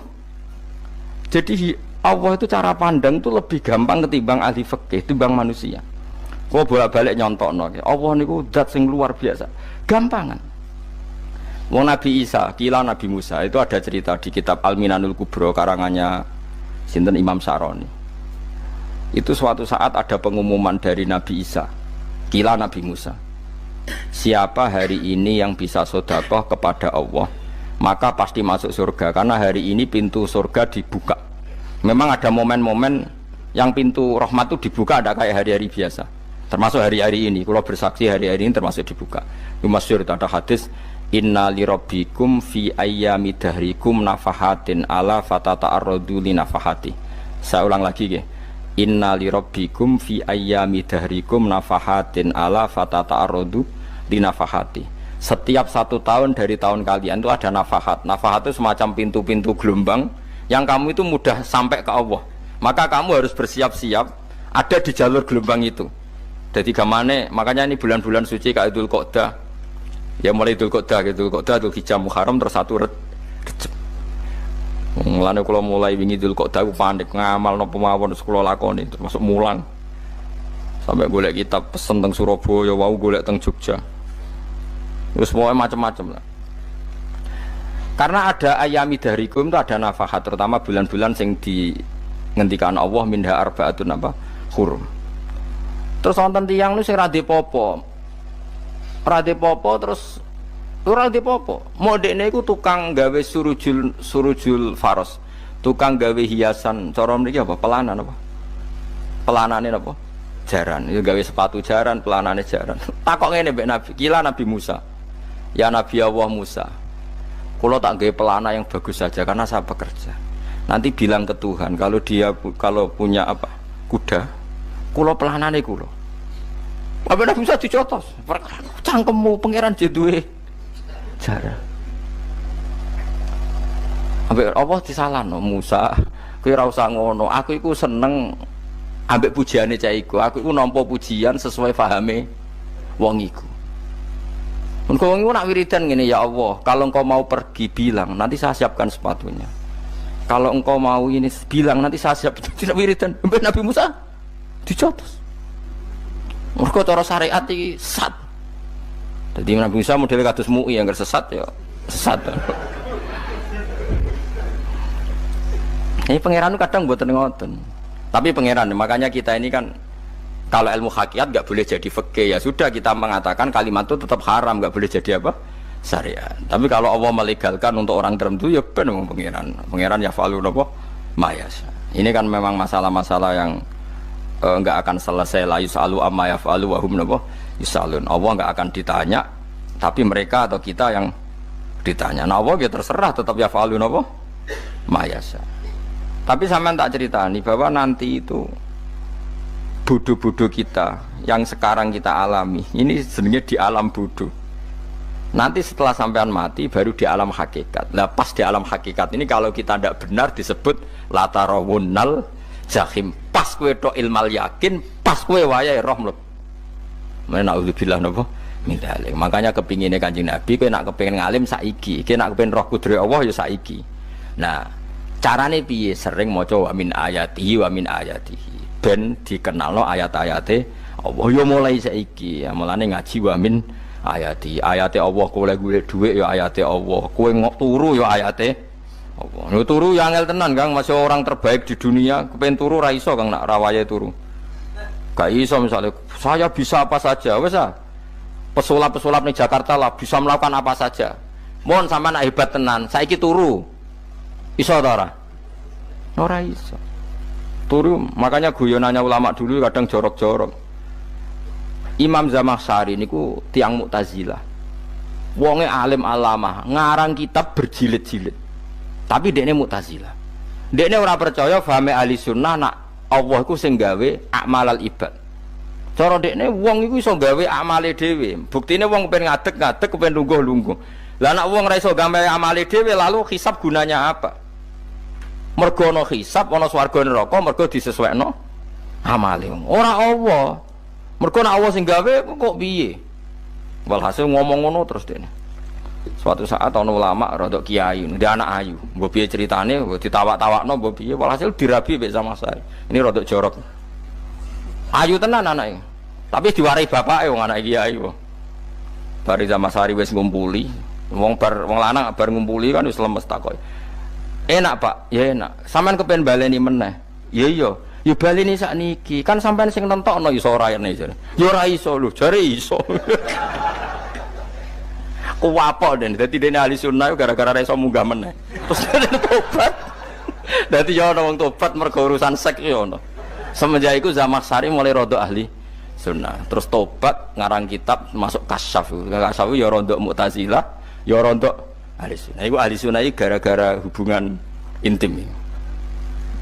Jadi Allah itu cara pandang itu lebih gampang ketimbang ahli fikih, ketimbang manusia. Kok bolak-balik nyontokno. Allah niku zat sing luar biasa. Gampangan. Wong Nabi Isa, kila Nabi Musa itu ada cerita di kitab Al-Minanul Kubro karangannya sinten Imam Saroni. Itu suatu saat ada pengumuman dari Nabi Isa, kila Nabi Musa. Siapa hari ini yang bisa sedekah kepada Allah, maka pasti masuk surga karena hari ini pintu surga dibuka. Memang ada momen-momen yang pintu rahmat itu dibuka ada kayak hari-hari biasa. Termasuk hari-hari ini, kalau bersaksi hari-hari ini termasuk dibuka. Masyhur itu ada hadis inna li rabbikum fi ayyami dahrikum nafahatin ala fatata'arradu li nafahati. Saya ulang lagi nggih. Inna li rabbikum fi ayyami dahrikum nafahatin ala fatata'arradu li nafahati. Setiap 1 tahun dari tahun kalian itu ada nafahat. Nafahat itu semacam pintu-pintu gelombang yang kamu itu mudah sampai ke Allah. Maka kamu harus bersiap-siap ada di jalur gelombang itu. Jadi gamane makanya ini bulan-bulan suci kayak Dzul Qa'dah. Ya mulai Dzul Qa'dah, Dzul Hijjah, Muharram terus 1 Rejab. Mulane kula mulai wingi Dzul Qa'dah aku panik ngamal napa mawon kula lakoni termasuk mulang. Sampai golek kitab pesen teng Surabaya, wau golek teng Jogja. Terus semuanya macam-macam lah. Karena ada ayami dahrikum itu ada nafahat, terutama bulan-bulan sing di ngendikan Allah minha arbaatun apa? Hurum. Terus wonten tiyang nu sing ra dipopo. Ora dipopo terus ora dipopo. Modekne iku tukang gawe surujul faros. tukang gawe hiasan cara mriki apa pelanan apa pelanane apa jaran itu gawe sepatu jaran pelanane jaran takok ngene mbek Nabi kila Nabi Musa ya Nabi Allah Musa kula tak gawe pelana yang bagus saja karena saya bekerja nanti bilang ke Tuhan kalau punya apa kuda kula pelanane kula apa Nabi Musa dicotos cangkemmu pangeran duwe jaran ambek apa disalahno Musa kowe ora usah ngono aku iku seneng ambek pujiane cah iku aku iku nampa pujian sesuai pahame wong iku engko wong iku nak wiridan ngene ya Allah kalau engkau mau pergi bilang nanti saya siapkan sepatunya kalau engkau mau ini bilang nanti saya siap tidak wiridan ambek Nabi Musa dicotos mergo cara syariat iki sesat dadi Nabi Musa model kados MUI yang sesat ya sesat. Ini pangeran kadang buat ngoten. Tapi pangeran, makanya kita ini kan kalau ilmu hakikat nggak boleh jadi fikih ya sudah kita mengatakan kalimat itu tetap haram nggak boleh jadi apa syariat. Tapi kalau Allah melegalkan untuk orang tertentu ya benar pangeran ya falu apa mayas. Ini kan memang masalah-masalah yang nggak akan selesai la yusalu amma yafalu wa hum napa yusalun. Allah nggak akan ditanya tapi mereka atau kita yang ditanya. Nah Allah ya terserah tetap ya falu napa mayas. Tapi sampean tak ceritani bahwa nanti itu bodoh-bodoh kita yang sekarang kita alami ini sebenarnya di alam bodoh. Nanti setelah sampean mati baru di alam hakikat. Nah pas di alam hakikat ini kalau kita tidak benar disebut latarawunnal jahim. Pas kowe tok ilmal yakin, pas kowe wayahe roh mleb. Men naudzubillah napa min dzalik. Makanya kepingine Kanjeng Nabi kowe nak kepengin ngalim saiki, kowe nak kepengin roh kudrat Allah ya saiki. Nah carane piye sering maca wa min ayatihi ben dikenalno ayat-ayate Allah ya mulai saiki ya mulane ngaji wa min ayati Allah kowe golek dhuwit ya ayate Allah kowe turu ya ayate Allah lho turu ya angel tenan Kang masih orang terbaik di dunia kepen turu ra iso Kang nak rawaye turu gak iso misalnya saya bisa apa saja wis ah pesulap-pesulap ning Jakarta lah bisa melakukan apa saja mohon sama nak hebat tenan saiki turu iso ta ora iso turu makanya guyonannya ulama dulu kadang jorok-jorok Imam Zamakhsyari niku tiang Mu'tazilah wonge alim alama ngarang kitab berjilid-jilid tapi dekne Mu'tazilah dekne ora percaya fahame ahli sunnah nak Allah iku sing gawe akmalal ibad cara dekne wong iku iso gawe amale dhewe buktine wong pengen ngadeg-ngadeg pengen lungguh-lungguh lah nek wong ora iso gawe amale dhewe lalu hisab gunanya apa mergo ana hisab ana swarga neraka mergo disesuaikno amale ora Allah mergo nek Allah sing gawe kok piye walhasil ngomong ngono terus dene suatu saat ana ulama rada kiai ndek anak ayu mbok piye critane mbok ditawak-tawakno mbok piye walhasil dirabi mek Zamakhsyari ini rada jorok ayu tenan anake tapi diwarai bapake wong anak kiai kok bari Zamakhsyari wis ngumpuli wong lanang bar ngumpuli kan wis lemes takoki enak Pak, ya enak. Sampean kepen baleni meneh. Ya iya, ya baleni sakniki. Kan sampean sing nentokno iso ora ene jare. Ya ora iso lho, jare iso. Ku apa den, dadi dene ahli sunnah gara-gara ora iso munggah meneh. Terus tobat. Dadi ya ana wong tobat mergo urusan sek ya ono. Semenjak iku Zamakhsyari mulai rada ahli sunnah. Terus tobat ngarang kitab masuk kasyaf. Kasyaf ya rada Mu'tazilah, ya rada ahli sunnah. Iku ahli sunnah gara-gara hubungan intim ini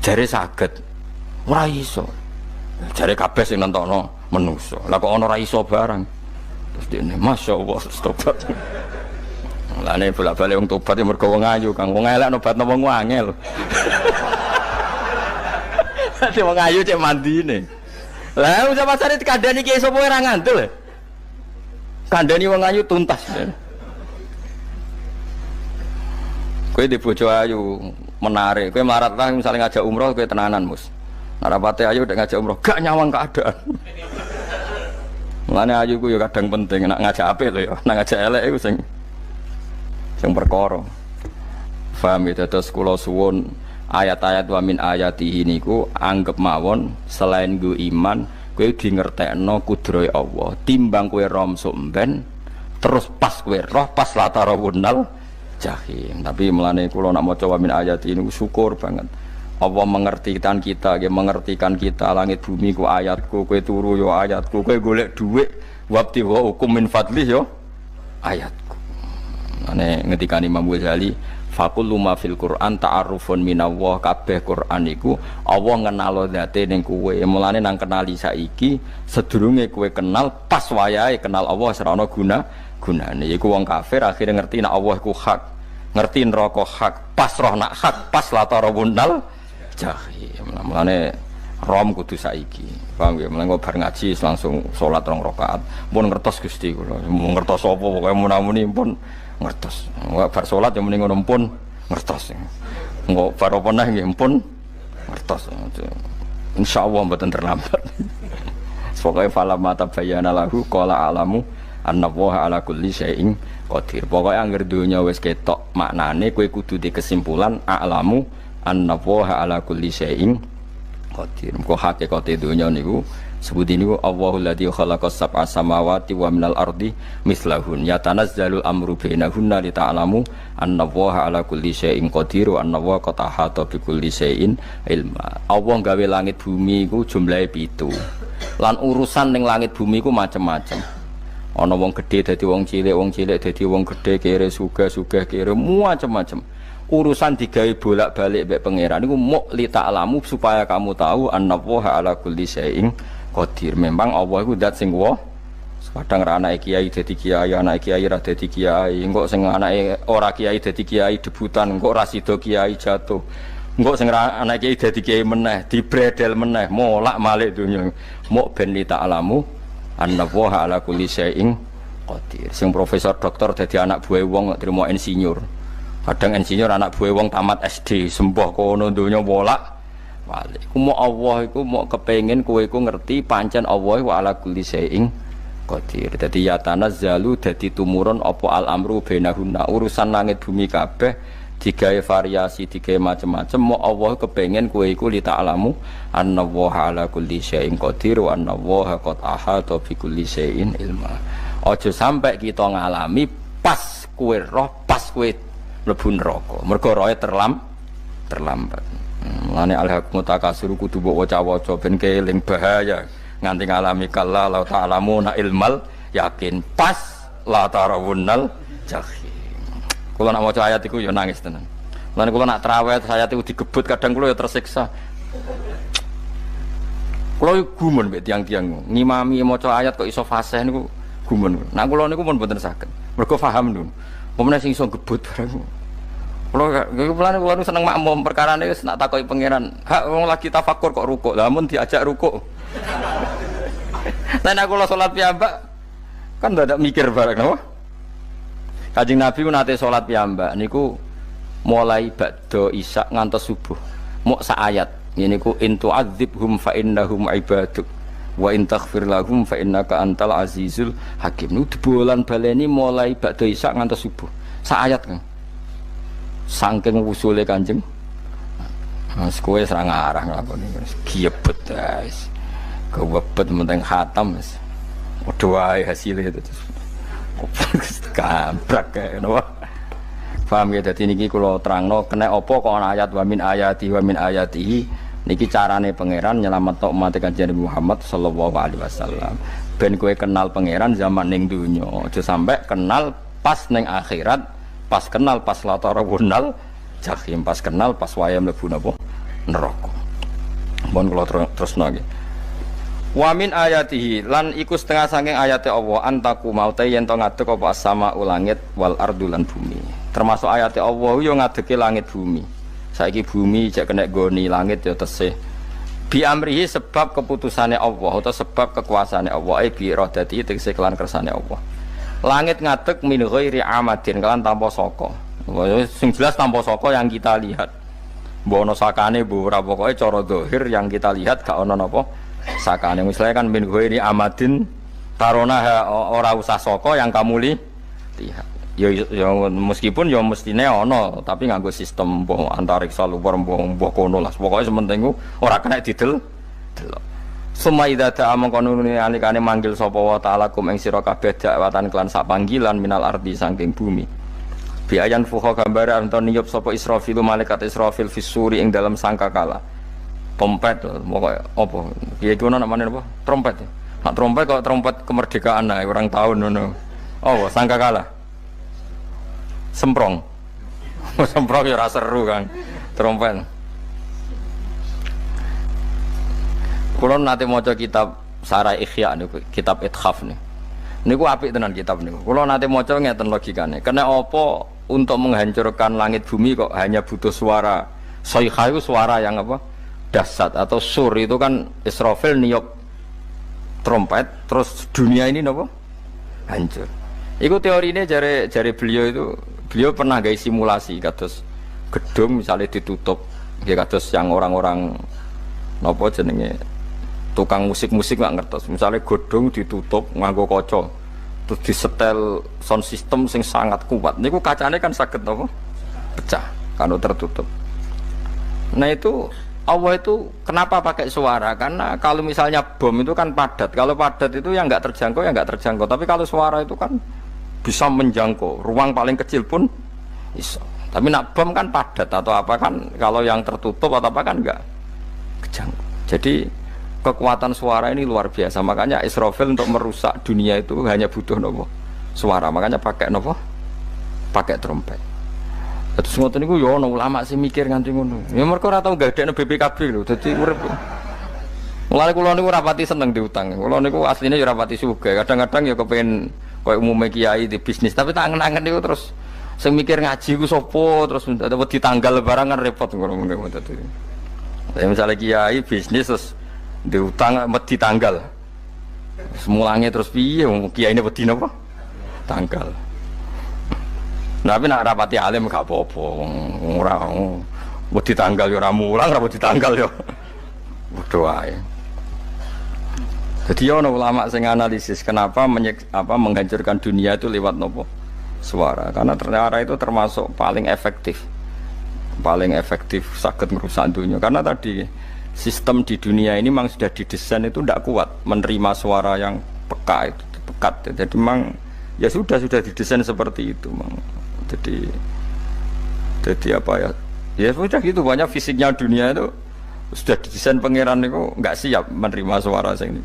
jare saged ora iso jare kabeh sing nentokno menungso lah kok ana ora iso barang terus dene masyaallah tobat lane bolak-balik wong tobat ya mergo wong ayu Kang wong elek nobatno wong angel dadi wong ayu cek mandine lah usah pasare dikandani ki sapa ora ngandel kandani wong ayu tuntas kowe di bojo ayu menarik kowe melarat lah misalnya ngajak umroh kowe tenanan mus narapate ayu udah ngajak umroh gak nyawang keadaan mulane ayu ku ya kadang penting nak ngajak apik lho ya nak ngajak elek iku sing perkara paham ya terus kula suwun ayat-ayat wa min ayatihi niku anggap mawon selain nggo iman kowe di ngertekno kudrohe Allah timbang kowe rom somben terus pas kowe roh pas latarawunnal jahim. Tapi melane kula nak maca wa min ayati niku syukur banget. Allah mengertikan kita, mengertikan kita langit bumi ku ayatku, kowe turu yo ayatku, kowe golek dhuwit wabti wa hukum min fadlih yo ayatku. Ane ngendikane Imam Ghazali, faqullu ma fil Qur'an ta'arufun minallah, kabeh Qur'an iku Allah ngenalo zate ning kowe. Mulane nang kenali saiki sedurunge kowe kenal pas wayahe kenal Allah ora ana gunane. Iku wong kafir akhire ngerti nek Allah iku hak, ngerti neraka hak, pas roh nak hak, pas latarabunal jahim. Mulane rom kudu saiki. Paham ya? Mulane bar ngaji langsung salat 2 rakaat. Pun ngertos Gusti kula. Mun ngertos apa pokoke munamuni pun ngertos. Bar salat ya muni ngono pun ngertos. Engko bar apa neh nggih pun ngertos. Insyaallah mboten terlambat. Pokoke fala mata bayana lahu qala alamu annallaha ala kulli syai'in qadir. Pokoke anggere donya wis ketok maknane kowe kudu di kesimpulan alamu annallaha ala kulli syai'in qadir. Kok hakikate donya niku sebut niku Allahul ladzi khalaqas sab'a samawati wa minal ardi mislahun yatanazzalul amru bainahunna li ta'lamu annallaha ala kulli syai'in qadir wa annallaha qad ahata bi kulli syai'in ilma. Allah gawe langit bumi iku jumlahe 7. Lan urusan ning langit bumi iku macam-macam. Ana wong gedhe dadi wong cilik dadi wong gedhe, kere sugih kere macam-macam. Urusan digawe bolak-balik mbek pangeran niku muk li ta'lamu supaya kamu tahu annallaha ala kulli syai'in qadir. Memang Allah iku zat sing wa. Kadang ra anake kiai dadi kiai, anake kiai ra dadi kiai, engko sing anake ora kiai dadi kiai debutan, engko ra sida kiai jatuh. Engko sing ra anake kiai dadi kiai meneh, dibredel meneh, molak-malik donya. Muk ben li ta'lamu annallaha ala kulli syai'in qadir. Sing profesor doktor dadi anak buah wong trimo insinyur. Kadang insinyur anak buah wong tamat SD, sembah kono donya bolak balik. Ku mau Allah iku mau kepengin kowe iku ngerti pancen Allah wa ala kulli syai'in qadir. Dadi ya tanazzalu dadi tumurun apa al amru bainahunna, urusan langit bumi kabeh digawe variasi, digawe macam-macam. Mau Allah kepengin kowe iku li ta'lamu annallaha ala kulli syai'in qadir wa annallaha qad ahata bi kulli syai'in ilma. Aja sampai kita ngalami pas kowe roh, pas kowe mlebu neraka. Mergo roe terlambat. Mulane al-haqmu takasuru kudu mbok waca-waca ben keling bahaya nganti ngalami kalla la ta'lamuna ilmal yakin pas la tarawunnal jahim. Kula nak maca ayat iku ya nangis tenan. Mulane kula nak traweh ayat iku digebut kadang kula ya tersiksa. Kula gumun mbek tiang-tiang ngimami maca ayat kok iso fasih niku gumun. Nah kula niku pun mboten saged. Mergo paham lho. Pemene sing iso gebut barang. Kula seneng makmum perkarane wis nak takoki pangeran. Hak wong lagi tafakur kok rukuk. Lah mun diajak rukuk. Nek kula salat piyambak kan ndak mikir barang napa? Kanjeng Nabi ku nate salat piyambak niku mulai ba'da isya ngantos subuh. Mok sak ayat. Niku in tu'adzibhum fa innahum ibaduk wa in taghfir lahum fa innaka antal azizul hakim. Niku dibolan baleni mulai ba'da isya ngantos subuh. Sak ayat kan. Saking usule Kanjeng. Mas kowe ora ngarah nglakoni wis giebet guys. Kewebet menteng khatam wis. Padha wae hasile terus. Kabrak kae napa. Paham ya, dadi niki kula terangno kena apa kok ana ayat wa min ayatihi niki carane pangeran nyelametno umat Kanjeng Muhammad sallallahu alaihi wasallam. Ben kowe kenal pangeran zaman ning donya, aja sampai kenal pas ning akhirat, pas kenal pas latarabunal jahim, pas kenal pas waya mlebu napa neraka. Mohon kula terusno nggih. Wa min ayatihi lan iku setengah saking ayate Allah antaku maute yen to ngadeg apa as-sama langit wal ardu lan bumi. Termasuk ayate Allah yo ngadege langit bumi. Saiki bumi jek kena goni langit yo tesih. Bi amrihi sebab keputusane Allah atau sebab kekuasaane Allah bi iradati tegese kelan kersane Allah. Langit ngadeg min ghairi amadin kelan tanpa saka. Sing jelas tanpa saka yang kita lihat. Mbok ono sakane mbok ora pokoke cara zahir yang kita lihat gak ono napa sakane. Misalnya kan min ghairi amadin tarona ora usah saka yang kamu lihat. Ya meskipun ya mestine ono tapi nganggo sistem mbok antariksa luar mbok kono lah. Pokoke sementing ora kena didel delok. Sumaida ta amangkonune alikane manggil sapa wa ta'ala kum ing sira kabeh dakwatan kelan sak panggilan minal ardi saking bumi. Biayan fuha gambare anton niyup sapa Israfil malaikat Israfil fisuri ing dalam sangkakala. Trompet pokoke apa? Piye iku namane apa? Trompet. Nak trompet kok trompet kemerdekaan ae orang tahun ngono. Oh, sangkakala. Semprong. Semprong ya ora seru kan. Trompet. Kulo nate maca kitab Sarah Ikhya niku, kitab Ithaf niku. Niku apik tenan kitab niku. Kulo nate maca ngeten logikane. Kena apa untuk menghancurkan langit bumi kok hanya butuh suara. Sayhah itu suara yang apa? Dahsyat atau sur itu kan Israfil niup trompet terus dunia ini napa? Hancur. Iku teorine jare beliau itu, beliau pernah gawe simulasi kados gedung misalnya ditutup nggih kados yang orang-orang napa jenenge tukang musik-musik nggak ngertos. Misalnya godong ditutup nganggo kaca, terus disetel sound system sing sangat kuat. Niku kacane kan saged napa? Pecah kalau tertutup. Nah itu Allah itu kenapa pakai suara? Karena kalau misalnya bom itu kan padat. Kalau padat itu yang nggak terjangkau ya nggak terjangkau. Tapi kalau suara itu kan bisa menjangkau. Ruang paling kecil pun bisa. Tapi nak bom kan padat atau apa kan? Kalau yang tertutup atau apa kan nggak kejangkau. Jadi kekuatan suara ini luar biasa. Makanya Israfil untuk merusak dunia itu hanya butuh nopo suara. Makanya pakai nopo, pakai trompet. Terus ngoten niku yo ana ulama sing mikir nganti ngono. Ya mergo ora tau gagekno BPKB lho. Dadi urip. Mulane kula niku rapati seneng diutang. Kula niku asline yo rapati sugih. Kadang-kadang ya kepengin koyo umume kiai di bisnis, tapi tak angen-angen niku terus sing mikir ngaji ku sapa terus wedi tanggal barang kan repot ngono dadi. Ya misalnya kiai bisnis terus diutang wedi tanggal. Semulange terus piye wong kiyaine wedi napa? Tanggal. Nah, tapi nak rapati alim gak apa-apa, ora wedi tanggal ya ora mulang, ora wedi tanggal ya padha wae. Jadi ana ulama sing analisis kenapa menghancurkan dunia itu lewat nopo? Suara. Karena ternyata itu termasuk paling efektif. Paling efektif saged merusak dunia. Karena tadi sistem di dunia ini memang sudah didesain itu tidak kuat menerima suara yang pekat itu, pekat. Jadi memang ya sudah didesain seperti itu, memang. Jadi apa ya? Ya sudah gitu, banyak fisiknya dunia itu sudah didesain pangeran itu nggak siap menerima suara sing ini.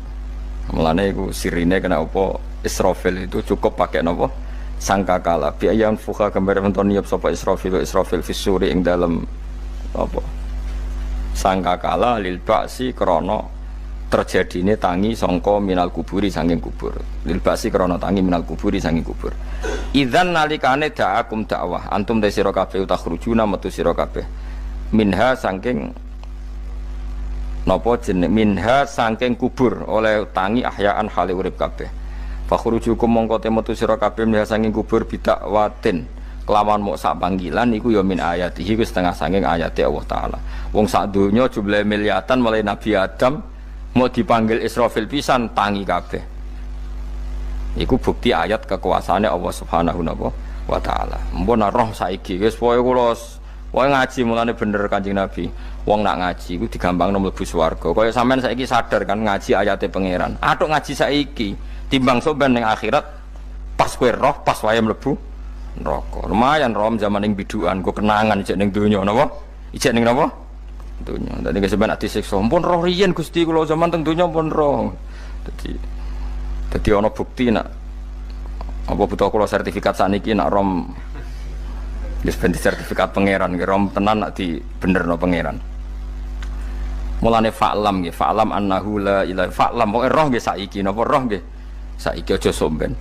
Mulane iku sirine kena apa Israfil itu cukup pakai napa sangkakala. Biayan fuka gambar menton niup sapa Israfil fisuri ing dalam apa sangkakala lil ba'si krana terjadine tangi sangka minal kuburi saking kubur. Lil ba'si krana tangi minal kuburi saking kubur. Idzan nalikane da'akum dakwah antum ta sira kabeh takhrujuna metu sira kabeh minha saking napa jeneng minha saking kubur oleh tangi ahyaan hale urip kabeh. Fakhrujukum mongko te metu sira kabeh minha saking kubur bidakwatin kelawan mok sak panggilan iku ya min ayatihi wis setengah saking ayate Allah taala. Wong sak donya jumlah miliatan mulai Nabi Adam mau dipanggil Israfil pisan tangi kabeh. Iku bukti ayat kekuasaane Allah Subhanahu wa taala. Mpun roh saiki wis pokoke kula wae ngaji mulane bener Kanjeng Nabi. Wong nak ngaji iku digampangno mlebu swarga. Kaya sampean saiki sadar kan ngaji ayate pangeran. Atuk ngaji saiki timbang sampean ning akhirat pas kowe roh pas wae mlebu neraka. Lumayan rom zaman ning bidukan go kenangan ijek ning donya napa? Ijek ning napa? Donya. Dadi sampean ati siksa. Mpun roh riyen Gusti kula zaman teng donya mpun roh. Dadi ana bukti nak apa butuh kula sertifikat saniki nak rom wis ben sertifikat pangeran nggih rom tenan nak di benerno pangeran. Mulane fa'lam nggih, fa'lam annahu la ilaha fa'lam pokoke roh nggih saiki napa roh nggih saiki aja somben.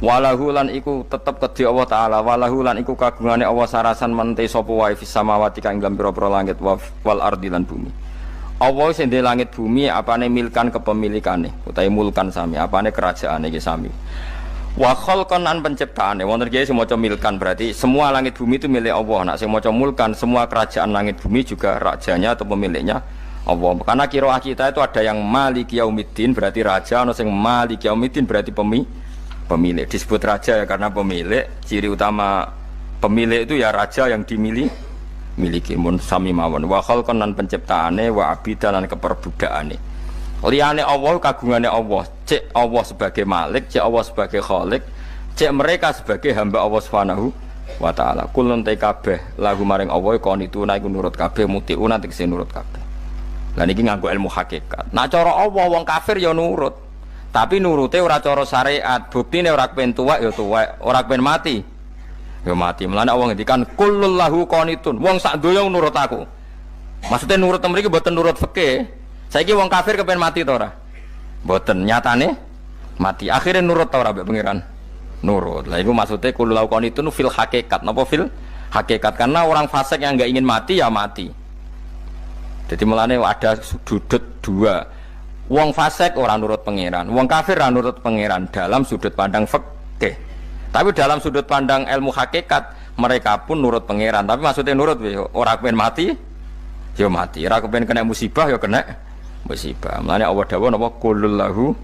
Walahu lan iku tetep kedhi Allah taala, walahu lan iku kagungane Allah sarasan mente sapa wae fis samawati kang ing pira-pira langit wal ardi lan bumi. Allah sing ndek langit bumi apane milkan kepemilikane utahe mulkan sami, apane kerajaane iki sami. Wa khalqan an penciptaane wonten kiye sing maca milkan berarti semua langit bumi itu milik Allah. Nek sing maca mulkan semua kerajaan langit bumi juga rajanya atau pemiliknya Allah. Karena qiraah kita itu ada yang Maliki Yaumiddin berarti raja, ana sing Maliki Yaumiddin berarti pemilik. Disebut raja ya karena pemilik. Ciri utama pemilik itu ya raja yang dimiliki mun sami mawon. Wa khalqan lan penciptaane wa abidan lan keperbudakane. Liyane Allah kagungane Allah, cek Allah sebagai Malik, cek Allah sebagai Khalik, cek mereka sebagai hamba Allah Subhanahu wa ta'ala. Kulun te kabeh lahu maring Allah qanituna iku nurut kabeh mutiuna tegese nurut kabeh. Lah niki nganggo ilmu hakikat. Nah cara Allah wong kafir ya nurut. Tapi nurute ora cara syariat. Buktine ora kepen tuwek ya tuwek, ora kepen mati ya mati. Mulane Allah ngendikan kullul lahu qanitun. Wong sak donya nurut aku. Maksudnya nurut mriki mboten nurut fikih. Saiki wong kafir kepen mati ta ora? Mboten, nyatane mati. Akhirnya nurut ta ora mbek pangeran? Nurut. Lah iku maksudnya kullul lahu qanitun fil hakikat. Napa fil hakikat? Karena orang fasik yang enggak ingin mati ya mati. Jadi mulane ada sudut dua. Wong fasik orang nurut pangeran, wong kafir ora nurut pangeran dalam sudut pandang fikih. Tapi dalam sudut pandang ilmu hakikat mereka pun nurut pangeran. Tapi maksudnya nurut ora kepen mati, ya mati. Ora kepen kena musibah ya kena musibah. Mulane Allah dawuh napa qulul lahu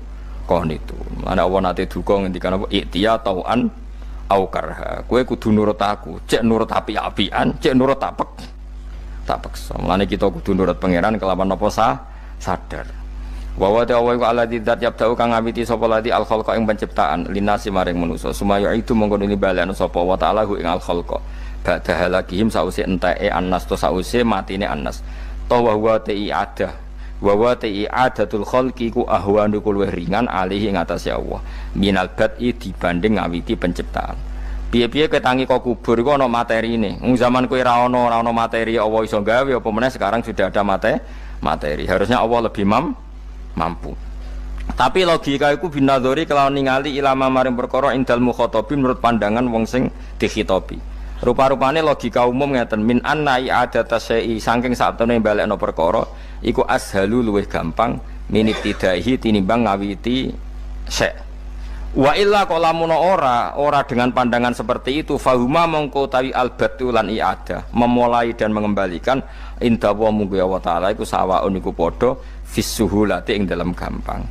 qanitun. Mulane Allah nate duka ngendikan apa iktiya tauan au karha. Kowe kudu nurut aku, cek nurut api-apian, cek nurut tak paksa. Mulane kita kudu nurut pangeran kelawan napa sadar. Wa wa ta'ala iku alladzi dzat yabda'u kang ngawiti sapa lati al khalqa ing penciptaan linasi maring manusa sumaya itu mongko nuli balekno sapa wa ta'ala ing al khalqa ba'da halakihim sause enteke annas to sause matine annas to wa wa ti ada wa wa ti adatul khalqi ku ahwanu luwih ringan alihi ing atase Allah minal bad'i dibanding ngawiti penciptaan. Piye-piye ketangi kok kubur iku ana materine. Wong zaman kowe ora ana materi Allah iso gawe apa meneh sekarang sudah ada materi. Harusnya Allah lebih mampu. Tapi logika iku binadzori kelawan ningali ilama maring perkara indal mukhatabin menurut pandangan wong sing dikhitobi. Rupa-rupane logika umum ngeten min anna i'adata syai'i saking satune balekno perkara iku ashalu luwih gampang minibtidaihi tinimbang ngawiti syai'. Wa illa qalamuna ora dengan pandangan seperti itu fahuma mongko tawi albatu lan i'adah memulai dan mengembalikan inda wa munggu ya wa ta'ala iku sawaun iku padha fisuhulati ing dalam gampang.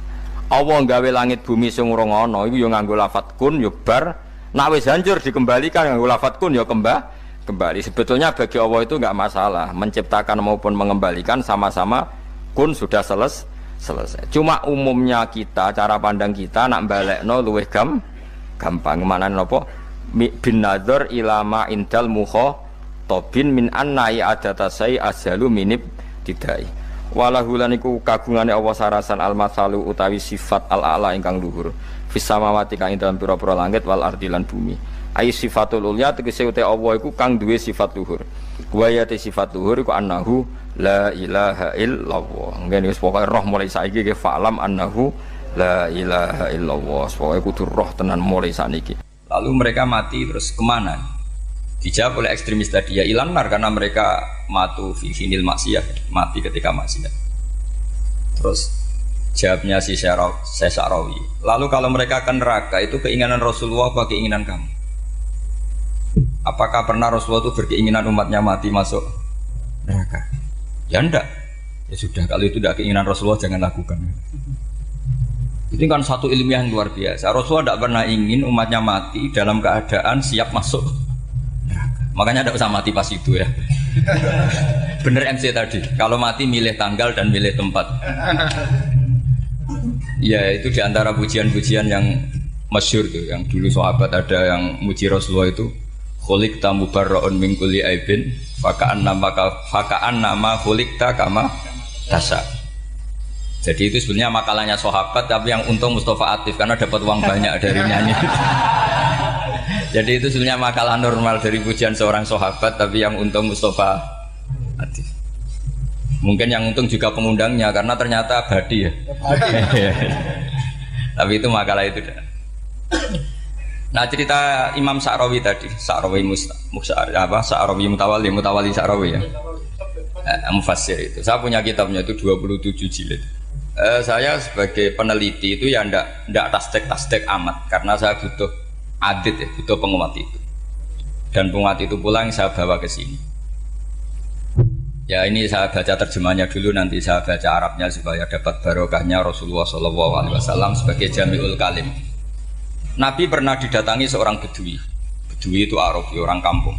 Allah gawe langit bumi sing ora ana iku ya nganggo lafat kun ya bar nek wis hancur dikembalikan nganggo lafat kun ya kembali. Sebetulnya bagi Allah itu enggak masalah menciptakan maupun mengembalikan sama-sama kun sudah selesai. Cuma umumnya kita cara pandang kita nak balekno luwih gampang. Manane napa bin nadzar ilama indal mukhatabin min anna i'adata sai azalu minib tidai. Walahu lan iku kagungane Allah sarasan al-masalu utawi sifat al-a'la ingkang luhur fis samawati kang ing dalam pira-pira langit wal ardi lan bumi. Ai sifatul ulya tegese uta Allah iku kang duwe sifat luhur. Wa ya sifat luhur iku annahu la ilaha illallah. Ngene wis pokoke roh mulai saiki ke falam annahu la ilaha illallah. Pokoke kudu roh tenan mulai saniki. Lalu mereka mati terus kemana? Dijawab oleh ekstremis tadi ya ilanar karena mereka matu fi finil maksiyah, mati ketika maksiat. Terus jawabnya si Sa'rawi. Lalu kalau mereka akan neraka itu keinginan Rasulullah apa keinginan kamu? Apakah pernah Rasulullah itu berkeinginan umatnya mati masuk neraka? Ya enggak. Ya sudah kalau itu tidak keinginan Rasulullah jangan lakukan. Itu kan satu ilmiah yang luar biasa. Rasulullah tidak pernah ingin umatnya mati dalam keadaan siap masuk neraka. Makanya tidak usah mati pas itu ya. Bener MC tadi. Kalau mati milih tanggal dan milih tempat. Ya itu diantara pujian-pujian yang masyhur tuh. Yang dulu sahabat ada yang muji Rasulullah itu. Khuliqta mubarra'un min kulli aibin faka'an nama khuliqta kama tasa. Jadi itu sebenarnya makalahnya sahabat tapi yang untung Mustafa Atif karena dapat uang banyak dari nyanyi. Jadi itu sebenarnya makalah normal dari pujian seorang sahabat tapi yang untung Mustafa Atif. Mungkin yang untung juga pengundangnya karena ternyata abadi ya. Tapi itu makalah itu. Nah cerita Imam Sa'rawi tadi, Sa'rawi Sa'rawi Mutawali Sa'rawi ya. Mufassir itu. Saya punya kitabnya itu 27 jilid. Saya sebagai peneliti itu ya ndak tasdek amat karena saya butuh adit ya, butuh penguat itu. Dan penguat itu pula yang saya bawa ke sini. Ya ini saya baca terjemahnya dulu nanti saya baca Arabnya supaya dapat barokahnya Rasulullah SAW sebagai Jami'ul Kalim. Nabi pernah didatangi seorang bedui. Bedui itu Arabi, orang kampung.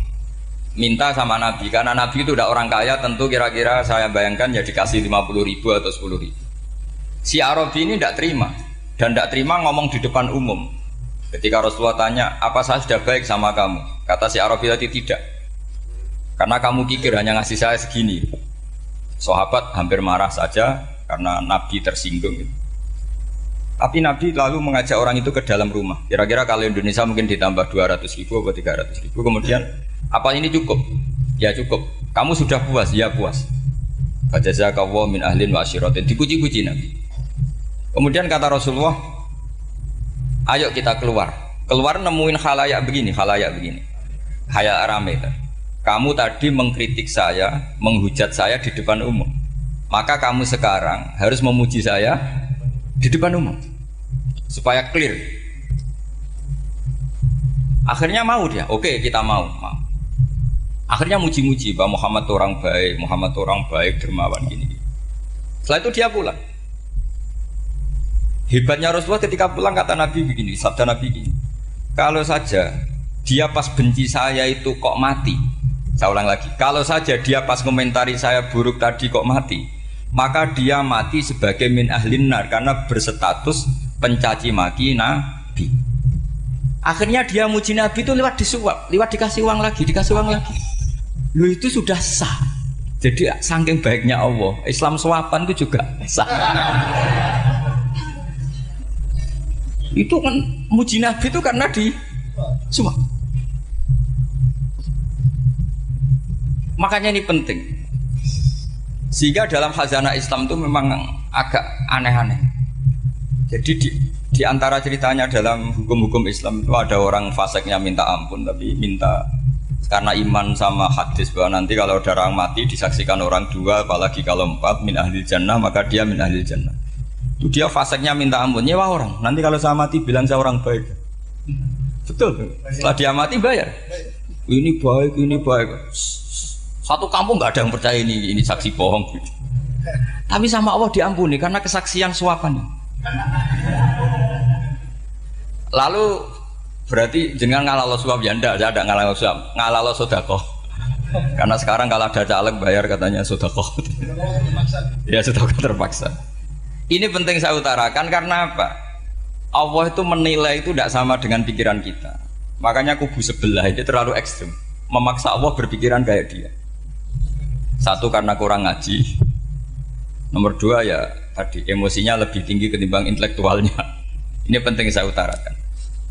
Minta sama Nabi, karena Nabi itu tidak orang kaya, tentu kira-kira saya bayangkan ya dikasih 50.000 atau 10.000. Si Arabi ini tidak terima, dan tidak terima ngomong di depan umum. Ketika Rasulullah tanya, apa saya sudah baik sama kamu? Kata si Arabi tadi tidak. Karena kamu kikir hanya ngasih saya segini. Sahabat hampir marah saja karena Nabi tersinggung. Tapi Nabi lalu mengajak orang itu ke dalam rumah. Kira-kira kalau Indonesia mungkin ditambah 200.000 atau 300.000. Kemudian, apa ini cukup? Ya cukup. Kamu sudah puas? Ya puas. Fajazakallahu min ahlin wa asyiratin. Dipuji-puji Nabi. Kemudian kata Rasulullah, ayo kita keluar. Keluar nemuin khalayak begini. Khalayak rame. Kamu tadi mengkritik saya, menghujat saya di depan umum. Maka kamu sekarang harus memuji saya di depan umum. Supaya clear. Akhirnya mau dia. Oke, kita mau. Akhirnya muji-muji bahwa Muhammad orang baik, dermawan gini. Setelah itu dia pulang. Hebatnya Rasulullah ketika pulang kata Nabi begini, sabda Nabi begini. Kalau saja dia pas benci saya itu kok mati. Saya ulang lagi. Kalau saja dia pas komentari saya buruk tadi kok mati, maka dia mati sebagai min ahlin nar karena berstatus pencaci maki Nabi. Akhirnya dia muji Nabi itu lewat disuap, lewat dikasih uang lagi. Lu itu sudah sah. Jadi saking baiknya Allah, Islam suapan itu juga sah. Itu kan muji Nabi itu karena di suap. Makanya ini penting. Sehingga dalam khazanah Islam itu memang agak aneh-aneh. Jadi di antara ceritanya dalam hukum-hukum Islam itu ada orang fasiknya minta ampun, tapi minta karena iman sama hadis bahwa nanti kalau ada orang mati disaksikan orang dua, apalagi kalau 4 min ahlil jannah, maka dia min ahlil jannah. Itu dia fasiknya minta ampun, nyewa orang. Nanti kalau saya mati bilang saya orang baik. Betul. Setelah dia mati bayar. Ini baik. Satu kampung nggak ada yang percaya ini saksi bohong. Tapi sama Allah diampuni karena kesaksian suapan. Lalu berarti jangan ngalalo suap ya ndak, saya ada ngalalo suap, ngalalo sedekah. Karena sekarang kalau ada caleg bayar katanya sedekah. Ya sedekah terpaksa. Ini penting saya utarakan karena apa? Allah itu menilai itu tidak sama dengan pikiran kita. Makanya kubu sebelah itu terlalu ekstrim, memaksa Allah berpikiran kayak dia. Satu karena kurang ngaji. Nomor 2 ya tadi emosinya lebih tinggi ketimbang intelektualnya. Ini penting saya utarakan.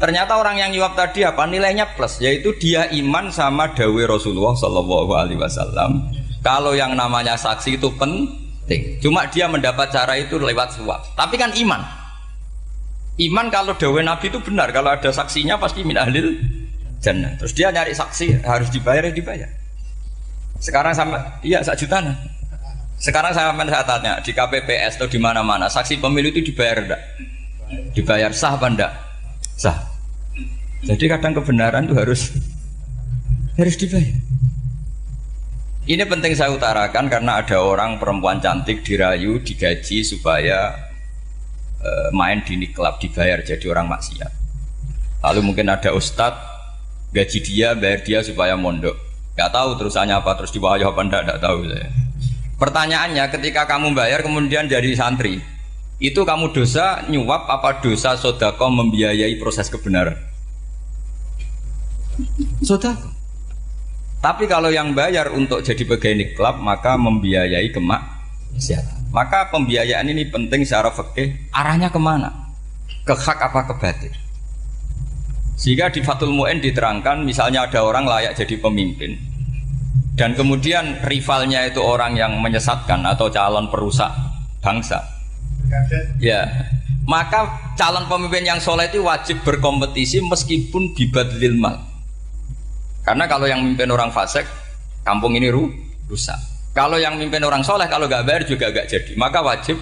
Ternyata orang yang nyuap tadi apa nilainya plus, yaitu dia iman sama dawai Rasulullah Shallallahu Alaihi Wasallam. Kalau yang namanya saksi itu penting, cuma dia mendapat cara itu lewat suap. Tapi kan iman kalau dawai Nabi itu benar, kalau ada saksinya pasti min ahlil jannah. Terus dia nyari saksi harus dibayar. Sekarang sama iya 1 juta. Sekarang saya tanya di KPPS atau di mana-mana saksi pemilu itu dibayar enggak? Dibayar sah apa enggak? Sah. Jadi kadang kebenaran itu harus dibayar. Ini penting saya utarakan karena ada orang perempuan cantik dirayu, digaji supaya main di klub dibayar jadi orang maksiat. Lalu mungkin ada ustadz gaji dia, bayar dia supaya mondok. Gak tahu terusannya apa, terus dibayar apa enggak tahu saya. Pertanyaannya ketika kamu bayar kemudian jadi santri, itu kamu dosa nyuap apa dosa sodako membiayai proses kebenaran? Sodako. Tapi kalau yang bayar untuk jadi pegawai klub maka membiayai kemaksiatan. Maka pembiayaan ini penting secara fikih. Arahnya kemana? Ke hak apa ke batil? Sehingga di Fathul Mu'in diterangkan misalnya ada orang layak jadi pemimpin dan kemudian rivalnya itu orang yang menyesatkan atau calon perusak bangsa. Ya, maka calon pemimpin yang soleh itu wajib berkompetisi meskipun bibadlil mal. Karena kalau yang memimpin orang fasik, kampung ini rusak. Kalau yang memimpin orang soleh, kalau nggak bayar juga nggak jadi. Maka wajib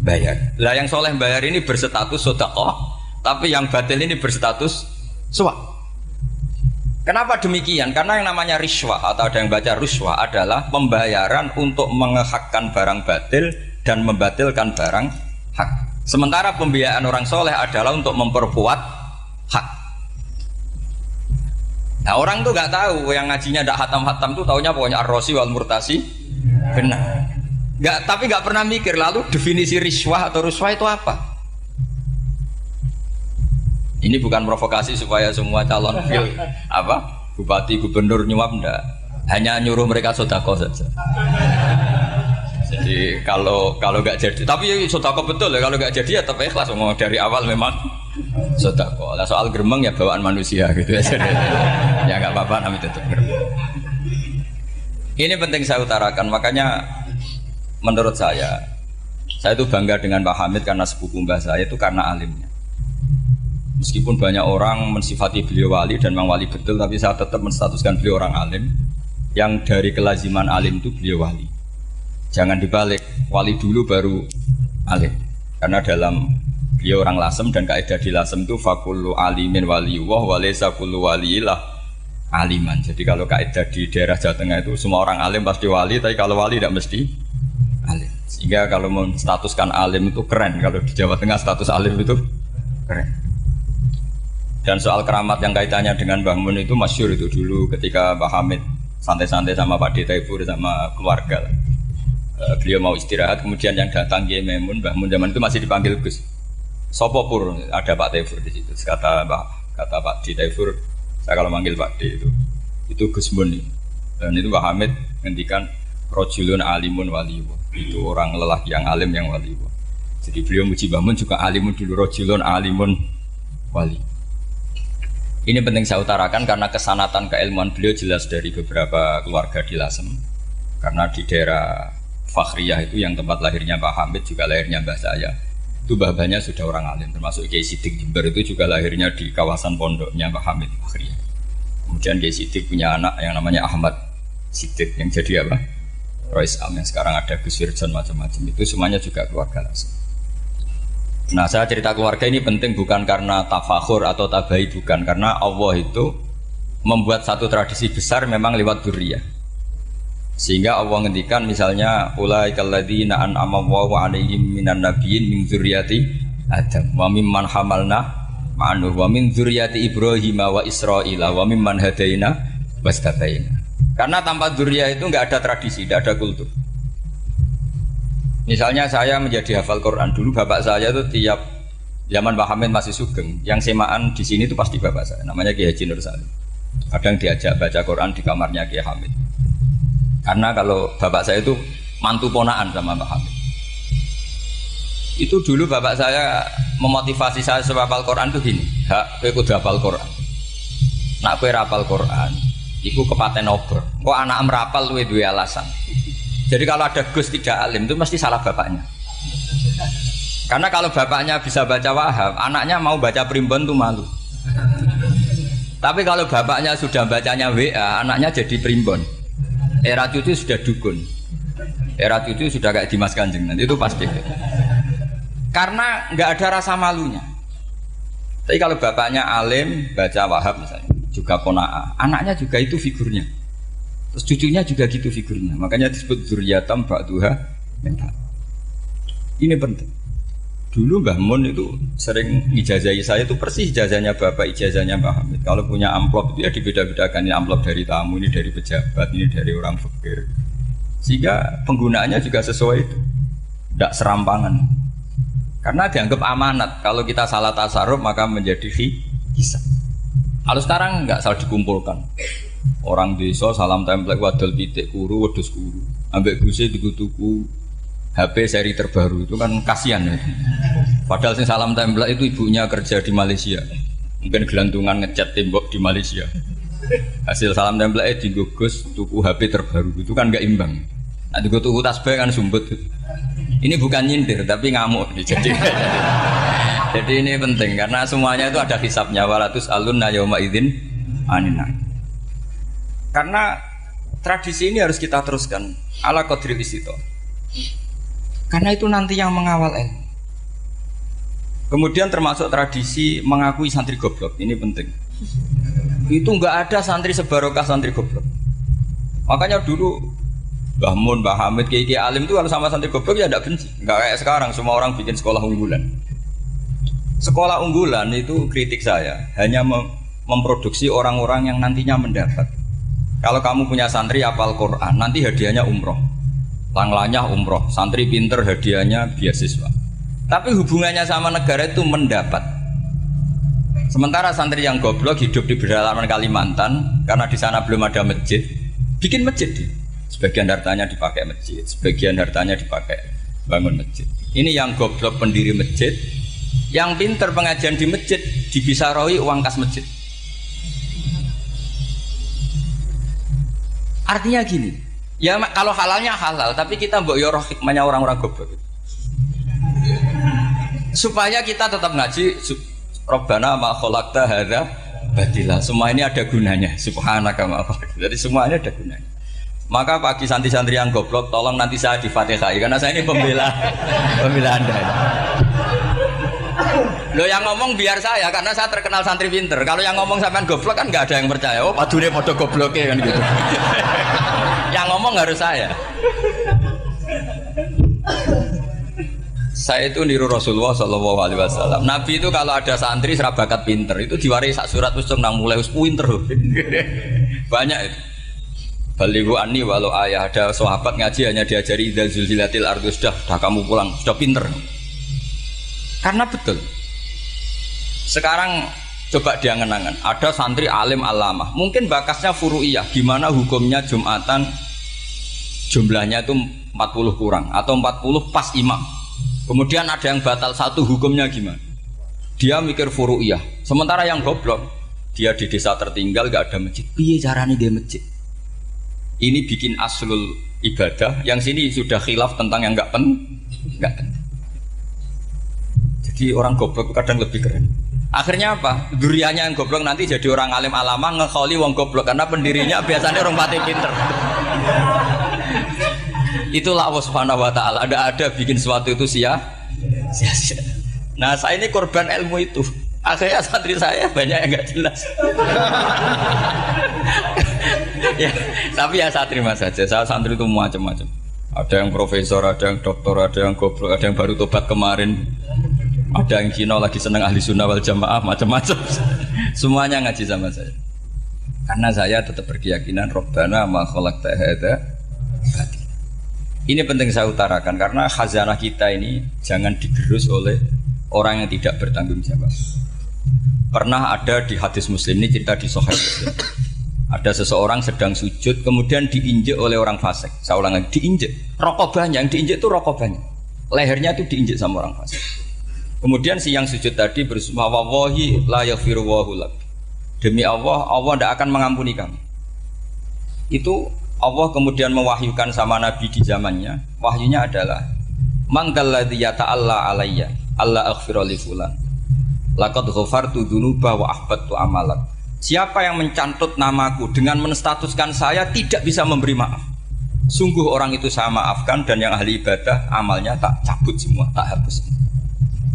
bayar. Lah yang soleh bayar ini berstatus sedekah, tapi yang batil ini berstatus suap. Kenapa demikian? Karena yang namanya riswah atau ada yang baca ruswah adalah pembayaran untuk mengehakkan barang batil dan membatilkan barang hak. Sementara pembiayaan orang soleh adalah untuk memperkuat hak. Nah orang tuh nggak tahu, yang ngajinya tidak hatam-hatam tuh taunya pokoknya ar-rosi wal murtasi benar. Tapi nggak pernah mikir lalu definisi riswah atau ruswah itu apa? Ini bukan provokasi supaya semua calon bupati gubernur nyuap ndak. Hanya nyuruh mereka sedekah saja. Jadi kalau nggak jadi, tapi sedekah betul ya, kalau nggak jadi ya tetap ikhlas. Dari awal memang sedekah. Lah soal gremeng ya bawaan manusia gitu ya. Ya nggak apa-apa namanya tetap gremeng. Ini penting saya utarakan, makanya menurut saya itu bangga dengan Pak Hamid karena sepupu mbah saya itu karena alimnya. Meskipun banyak orang mensifati beliau wali dan memang wali betul, tapi saya tetap menstatuskan beliau orang alim yang dari kelaziman alim itu beliau wali. Jangan dibalik, wali dulu baru alim. Karena dalam beliau orang Lasem dan kaidah di Lasem itu fakullu alimin waliyullah wa laysa kullu waliillah aliman. Jadi kalau kaidah di daerah Jawa Tengah itu semua orang alim pasti wali, tapi kalau wali tidak mesti alim. Sehingga kalau menstatuskan alim itu keren. Kalau di Jawa Tengah status alim itu keren. Dan soal keramat yang kaitannya dengan Mbah Mun itu masyhur itu dulu ketika Mbah Hamid santai-santai sama Pak Taifur sama keluarga. Beliau mau istirahat, kemudian yang datang Kiai Maimun, Mbah Mun zaman itu masih dipanggil Gus. Sopo pur, ada Pak Taifur di situ. Kata Pak Taifur, saya kalau manggil Pak D itu Gus Mun. Dan itu Mbah Hamid ngendikan rojulun alimun waliyullah. Itu orang lelaki yang alim yang waliyullah. Jadi beliau muji Mbah Mun juga alimun dulu, rojulun alimun wali. Ini penting saya utarakan karena kesanatan keilmuan beliau jelas dari beberapa keluarga di Lasem. Karena di daerah Fakhriyah itu yang tempat lahirnya Pak Hamid juga lahirnya mbah saya. Itu mbah-mbahnya sudah orang alim, termasuk Kiai Sidik Jember itu juga lahirnya di kawasan pondoknya Pak Hamid Fakhriyah. Kemudian Kiai Sidik punya anak yang namanya Ahmad Sidik yang jadi apa? Rois Am yang sekarang ada Gus Wirjon macam-macam. Itu semuanya juga keluarga Lasem. Nah, saya cerita keluarga ini penting bukan karena tafakhur atau tabai, bukan, karena Allah itu membuat satu tradisi besar memang lewat dzurriyyah. Sehingga Allah ngendikan misalnya ulaikal ladzina an'ama Allahu 'alaihim minan nabiyyin min dzurriyyati Adam wa mimman hamalna ma'an wa min dzurriyyati Ibrahim wa Israila wa mimman hadaina wastabaina. Karena tanpa dzurriyyah itu enggak ada tradisi, enggak ada kultur. Misalnya saya menjadi hafal Quran dulu, bapak saya itu tiap zaman Pak Hamid masih sugeng, yang semaan di sini itu pasti bapak saya, namanya Kiai Haji Nur Salim. Kadang diajak baca Quran di kamarnya Kiai Hamid. Karena kalau bapak saya itu mantu ponaan sama Pak Hamid. Itu dulu bapak saya memotivasi saya supaya hafal Quran itu gini, hak kowe kudu hafal Quran. Nak kowe hafal Quran, iku kepaten obor. Kok anak merapal luwe duwe alasan. Jadi kalau ada Gus tidak alim itu mesti salah bapaknya. Karena kalau bapaknya bisa baca Wahab, anaknya mau baca primbon itu malu. Tapi kalau bapaknya sudah bacanya WA, anaknya jadi primbon. Era cucu sudah dukun. Era cucu sudah kayak Dimas Kanjeng, nanti itu pasti. Karena nggak ada rasa malunya. Tapi kalau bapaknya alim, baca Wahab misalnya, juga Qona'ah, anaknya juga itu figurnya. Terus cucunya juga gitu figurnya, makanya disebut dzurriyyatam ba'duha min ba'd. Ini penting. Dulu Mbah Mun itu sering ijazahi saya itu persis ijazahnya bapak, ijazahnya Mbah Hamid. Kalau punya amplop itu ya dibeda-bedakan, ini amplop dari tamu, ini dari pejabat, ini dari orang fakir. Sehingga penggunaannya juga sesuai itu, tidak serampangan. Karena dianggap amanat. Kalau kita salah tasarruf maka menjadi hisab. Kalau sekarang nggak salah dikumpulkan. Orang desa salam template wadol pitik kuru wedhus kuru ambek guse tuku HP seri terbaru itu kan kasihan ya. Padahal sing salam template itu ibunya kerja di Malaysia, mungkin gelantungan ngecat tembok di Malaysia. Hasil salam template digugus tuku HP terbaru itu kan nggak imbang. Nanti gue tuku tasbih kan sumbut. Ini bukan nyindir tapi ngamuk jadi. Jadi ini penting karena semuanya itu ada hisabnya. Walatus alunna yauma idzin anina. Karena tradisi ini harus kita teruskan ala qadril istito. Karena itu nanti yang mengawal ilmu. Kemudian termasuk tradisi mengakui santri goblok, ini penting. Itu enggak ada santri sebarokah santri goblok. Makanya dulu Mbah Mun, Mbah Hamid, Kiai alim itu kalau sama santri goblok ya enggak benci. Enggak kayak sekarang semua orang bikin sekolah unggulan. Sekolah unggulan itu kritik saya hanya memproduksi orang-orang yang nantinya mendapat. Kalau kamu punya santri hafal Quran, nanti hadiahnya umroh. Langlanya umroh, santri pinter hadiahnya beasiswa. Tapi hubungannya sama negara itu mendapat. Sementara santri yang goblok hidup di pedalaman Kalimantan karena di sana belum ada masjid, bikin masjid dia. Sebagian hartanya dipakai masjid, sebagian hartanya dipakai bangun masjid. Ini yang goblok pendiri masjid, yang pinter pengajian di masjid dibisaroi uang kas masjid. Artinya gini, ya kalau halalnya halal, tapi kita mbok yoroh hikmahnya orang-orang goblok. Supaya kita tetap ngaji. Rabbana ma khalaqta hadza batila. Semua ini ada gunanya. Subhanaka ma khalaqta. Jadi semuanya ada gunanya. Maka bagi santri-santri yang goblok, tolong nanti saya di Fatihai karena saya ini pembela Anda. Lo yang ngomong biar saya karena saya terkenal santri pinter. Kalau yang ngomong sampean goblok kan nggak ada yang percaya. Oh, padune padha gobloke kan gitu. Yang ngomong harus saya. Saya itu niru Rasulullah Shallallahu Alaihi Wasallam. Nabi itu kalau ada santri serabakat pinter itu diwaris sak surat usung nang mulai pinter loh. Banyak itu. Balighu anni walau ayah, ada sahabat ngaji hanya diajari idza zulzilatil ardu, sudah kamu pulang, sudah pinter. Karena betul. Sekarang coba diangen-angen, ada santri alim alamah, mungkin bakasnya furu'iyah, gimana hukumnya Jumatan jumlahnya itu 40 kurang atau 40 pas imam. Kemudian ada yang batal satu, hukumnya gimana? Dia mikir furu'iyah. Sementara yang goblok, dia di desa tertinggal gak ada masjid. Piye caranya dia masjid? Ini bikin aslul ibadah. Yang sini sudah khilaf tentang yang gak penting. Jadi orang goblok kadang lebih keren. Akhirnya apa? Duriannya yang goblok nanti jadi orang alim alama ngekholi wong goblok karena pendirinya biasanya orang pati pinter. Itulah Allah Subhanahu wa taala. Ada bikin sesuatu itu sia-sia. Nah, saya ini korban ilmu itu. Akhirnya santri saya banyak yang enggak jelas. Ya, tapi ya saya terima saja. Saya santri itu macam-macam. Ada yang profesor, ada yang doktor, ada yang goblok, ada yang baru tobat kemarin. Ada yang Cina lagi seneng ahli sunnah wal jamaah, macam-macam. Semuanya ngaji sama saya. Karena saya tetap berkeyakinan Rabbana ma khalaqta hadza batila. Ini penting saya utarakan karena khazanah kita ini jangan digerus oleh orang yang tidak bertanggung jawab. Pernah ada di hadis Muslim, ini cerita di Sahih Muslim. Ada seseorang sedang sujud kemudian diinjek oleh orang fasik. Saya ulang lagi, diinjek. Rokobahnya yang diinjek itu rokobahnya. Lehernya itu diinjek sama orang fasik. Kemudian si yang sujud tadi bersumpah wallahi la yaghfiru wallahu lak. Demi Allah, Allah tidak akan mengampuni kamu. Itu Allah kemudian mewahyukan sama Nabi di zamannya. Wahyunya adalah man dalladzi yata'alla alayya alla aghfira li fulan laqad ghafartu dzunuba wa ahbattu amalat. Siapa yang mencantut namaku dengan menstatuskan saya tidak bisa memberi maaf, sungguh orang itu saya maafkan dan yang ahli ibadah amalnya tak cabut semua, tak hapus.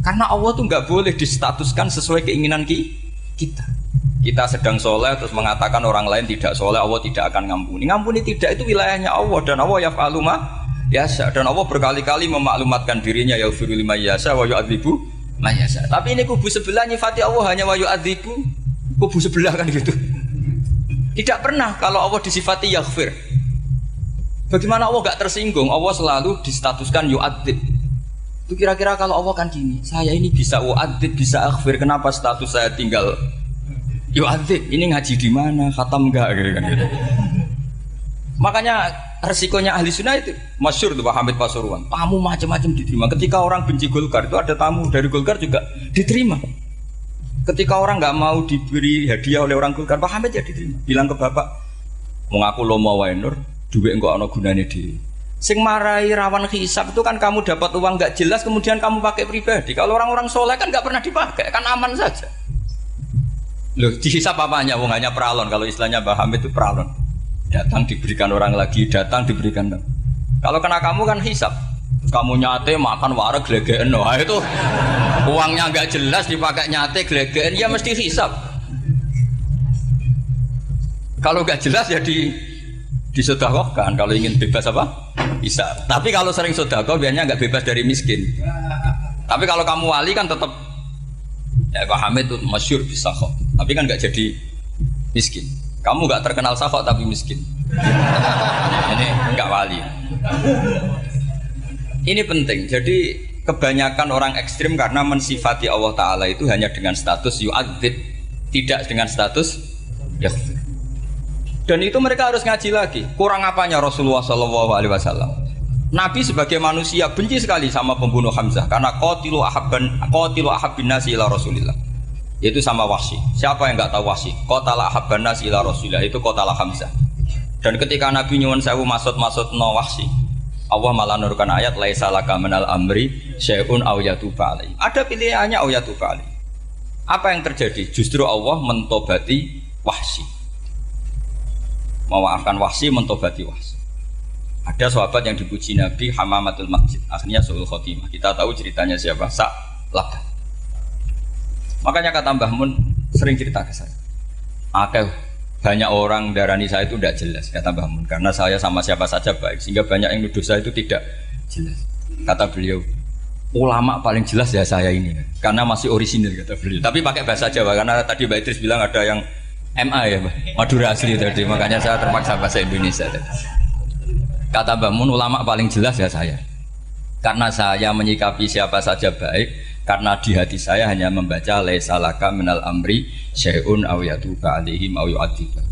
Karena Allah tuh nggak boleh distatuskan sesuai keinginan kita. Kita sedang soleh terus mengatakan orang lain tidak soleh, Allah tidak akan ngampuni. Ngampuni tidak, itu wilayahnya Allah dan Allah yaf'alu ma yasha. Dan Allah berkali-kali memaklumatkan dirinya yaghfiru liman yasha wa yu'adzibu man yasha. Tapi ini kubu sebelah nyifati Allah hanya wa yu'adzibu, kubu sebelah kan gitu. Tidak pernah kalau Allah disifati yaghfir. Bagaimana Allah gak tersinggung? Allah selalu distatuskan yu'adzib. Itu kira-kira kalau Allah kan gini, saya ini bisa yu'adzib, bisa aghfir, kenapa status saya tinggal yu'adzib? Ini ngaji di mana? Khatam enggak gitu kan gitu. Makanya resikonya ahli sunnah itu masyhur tuh Pak Hamid Pasuruan. Tamu macam-macam diterima. Ketika orang benci Golkar itu ada tamu dari Golkar juga diterima. Ketika orang nggak mau diberi hadiah oleh orang Golkar, Pak Hamid ya diterima. Bilang ke bapak, mau ngaku lo mau wainur, duit enggak ono gunanya di. Sing marai rawan hisab itu kan kamu dapat uang nggak jelas kemudian kamu pakai pribadi. Kalau orang-orang soleh kan nggak pernah dipakai, kan aman saja. Loh, dihisab apanya? Wong hanya peralon. Kalau istilahnya Mbah Hamid itu peralon. Datang diberikan orang lagi, datang diberikan. Kalau kena kamu kan hisab. Kamu nyate makan wareg glegeken. Wah itu uangnya nggak jelas dipakai nyate glegeken, ya mesti hisab. Kalau nggak jelas ya disedekahkan. Kalau ingin bebas apa? Hisab. Tapi kalau sering sedekah biasanya nggak bebas dari miskin. Tapi kalau kamu wali kan tetap ya Pak Hamid itu masyhur bisa kok. Tapi kan nggak jadi miskin. Kamu nggak terkenal sakok tapi miskin. Ini nggak wali. Ini penting. Jadi kebanyakan orang ekstrim karena mensifati Allah Ta'ala itu hanya dengan status yu'adzib, tidak dengan status yaghfir. Dan itu mereka harus ngaji lagi. Kurang apanya Rasulullah SAW? Nabi sebagai manusia benci sekali sama pembunuh Hamzah karena qatilu ahabbin nasi ila Rasulillah. Yaitu sama Wahsy. Siapa yang enggak tahu Wahsy? Qatala ahabban nasi ila Rasulillah, itu qatala Hamzah. Dan ketika Nabi nyuwun sewu maksud no Wahsy, Allah malah nurkan ayat laisa laka minal amri syai'un aw yatuba alaihi. Ada pilihannya aw yatuba alaihi. Apa yang terjadi? Justru Allah mentobati Wahsy. Memaafkan Wahsy, mentobati Wahsy. Ada sahabat yang dipuji Nabi Hamamatul Masjid, akhirnya su'ul khotimah. Kita tahu ceritanya siapa? Sa'labah. Makanya kata Mbah Mun sering cerita ke saya. Banyak orang darani saya itu tidak jelas, kata Mbah Mun, karena saya sama siapa saja baik, sehingga banyak yang nuduh saya itu tidak jelas. Kata beliau, ulama paling jelas ya saya ini, karena masih orisinil, kata beliau. Tapi pakai bahasa Jawa, karena tadi Mbak Idris bilang ada yang MA ya, Madura asli tadi, makanya saya terpaksa bahasa Indonesia tadi. Kata Mbah Mun, ulama paling jelas ya saya, karena saya menyikapi siapa saja baik, karena di hati saya hanya membaca laisa laka minal amri syai'un aw yatuba alaihim aw yu'adzibah.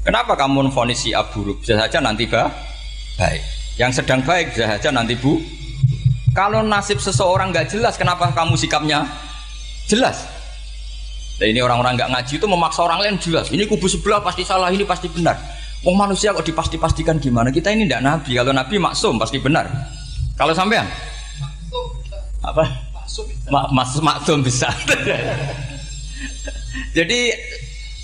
Kenapa kamu memvonis si buruk? Bisa saja nanti baik. Yang sedang baik bisa saja nanti bu. Kalau nasib seseorang nggak jelas, kenapa kamu sikapnya jelas? Nah, ini orang-orang nggak ngaji itu memaksa orang lain jelas. Ini kubu sebelah pasti salah, ini pasti benar. Wong manusia kok dipasti-pastikan gimana? Kita ini tidak nabi. Kalau nabi maksum pasti benar. Kalau sampean apa? Maksum bisa. Jadi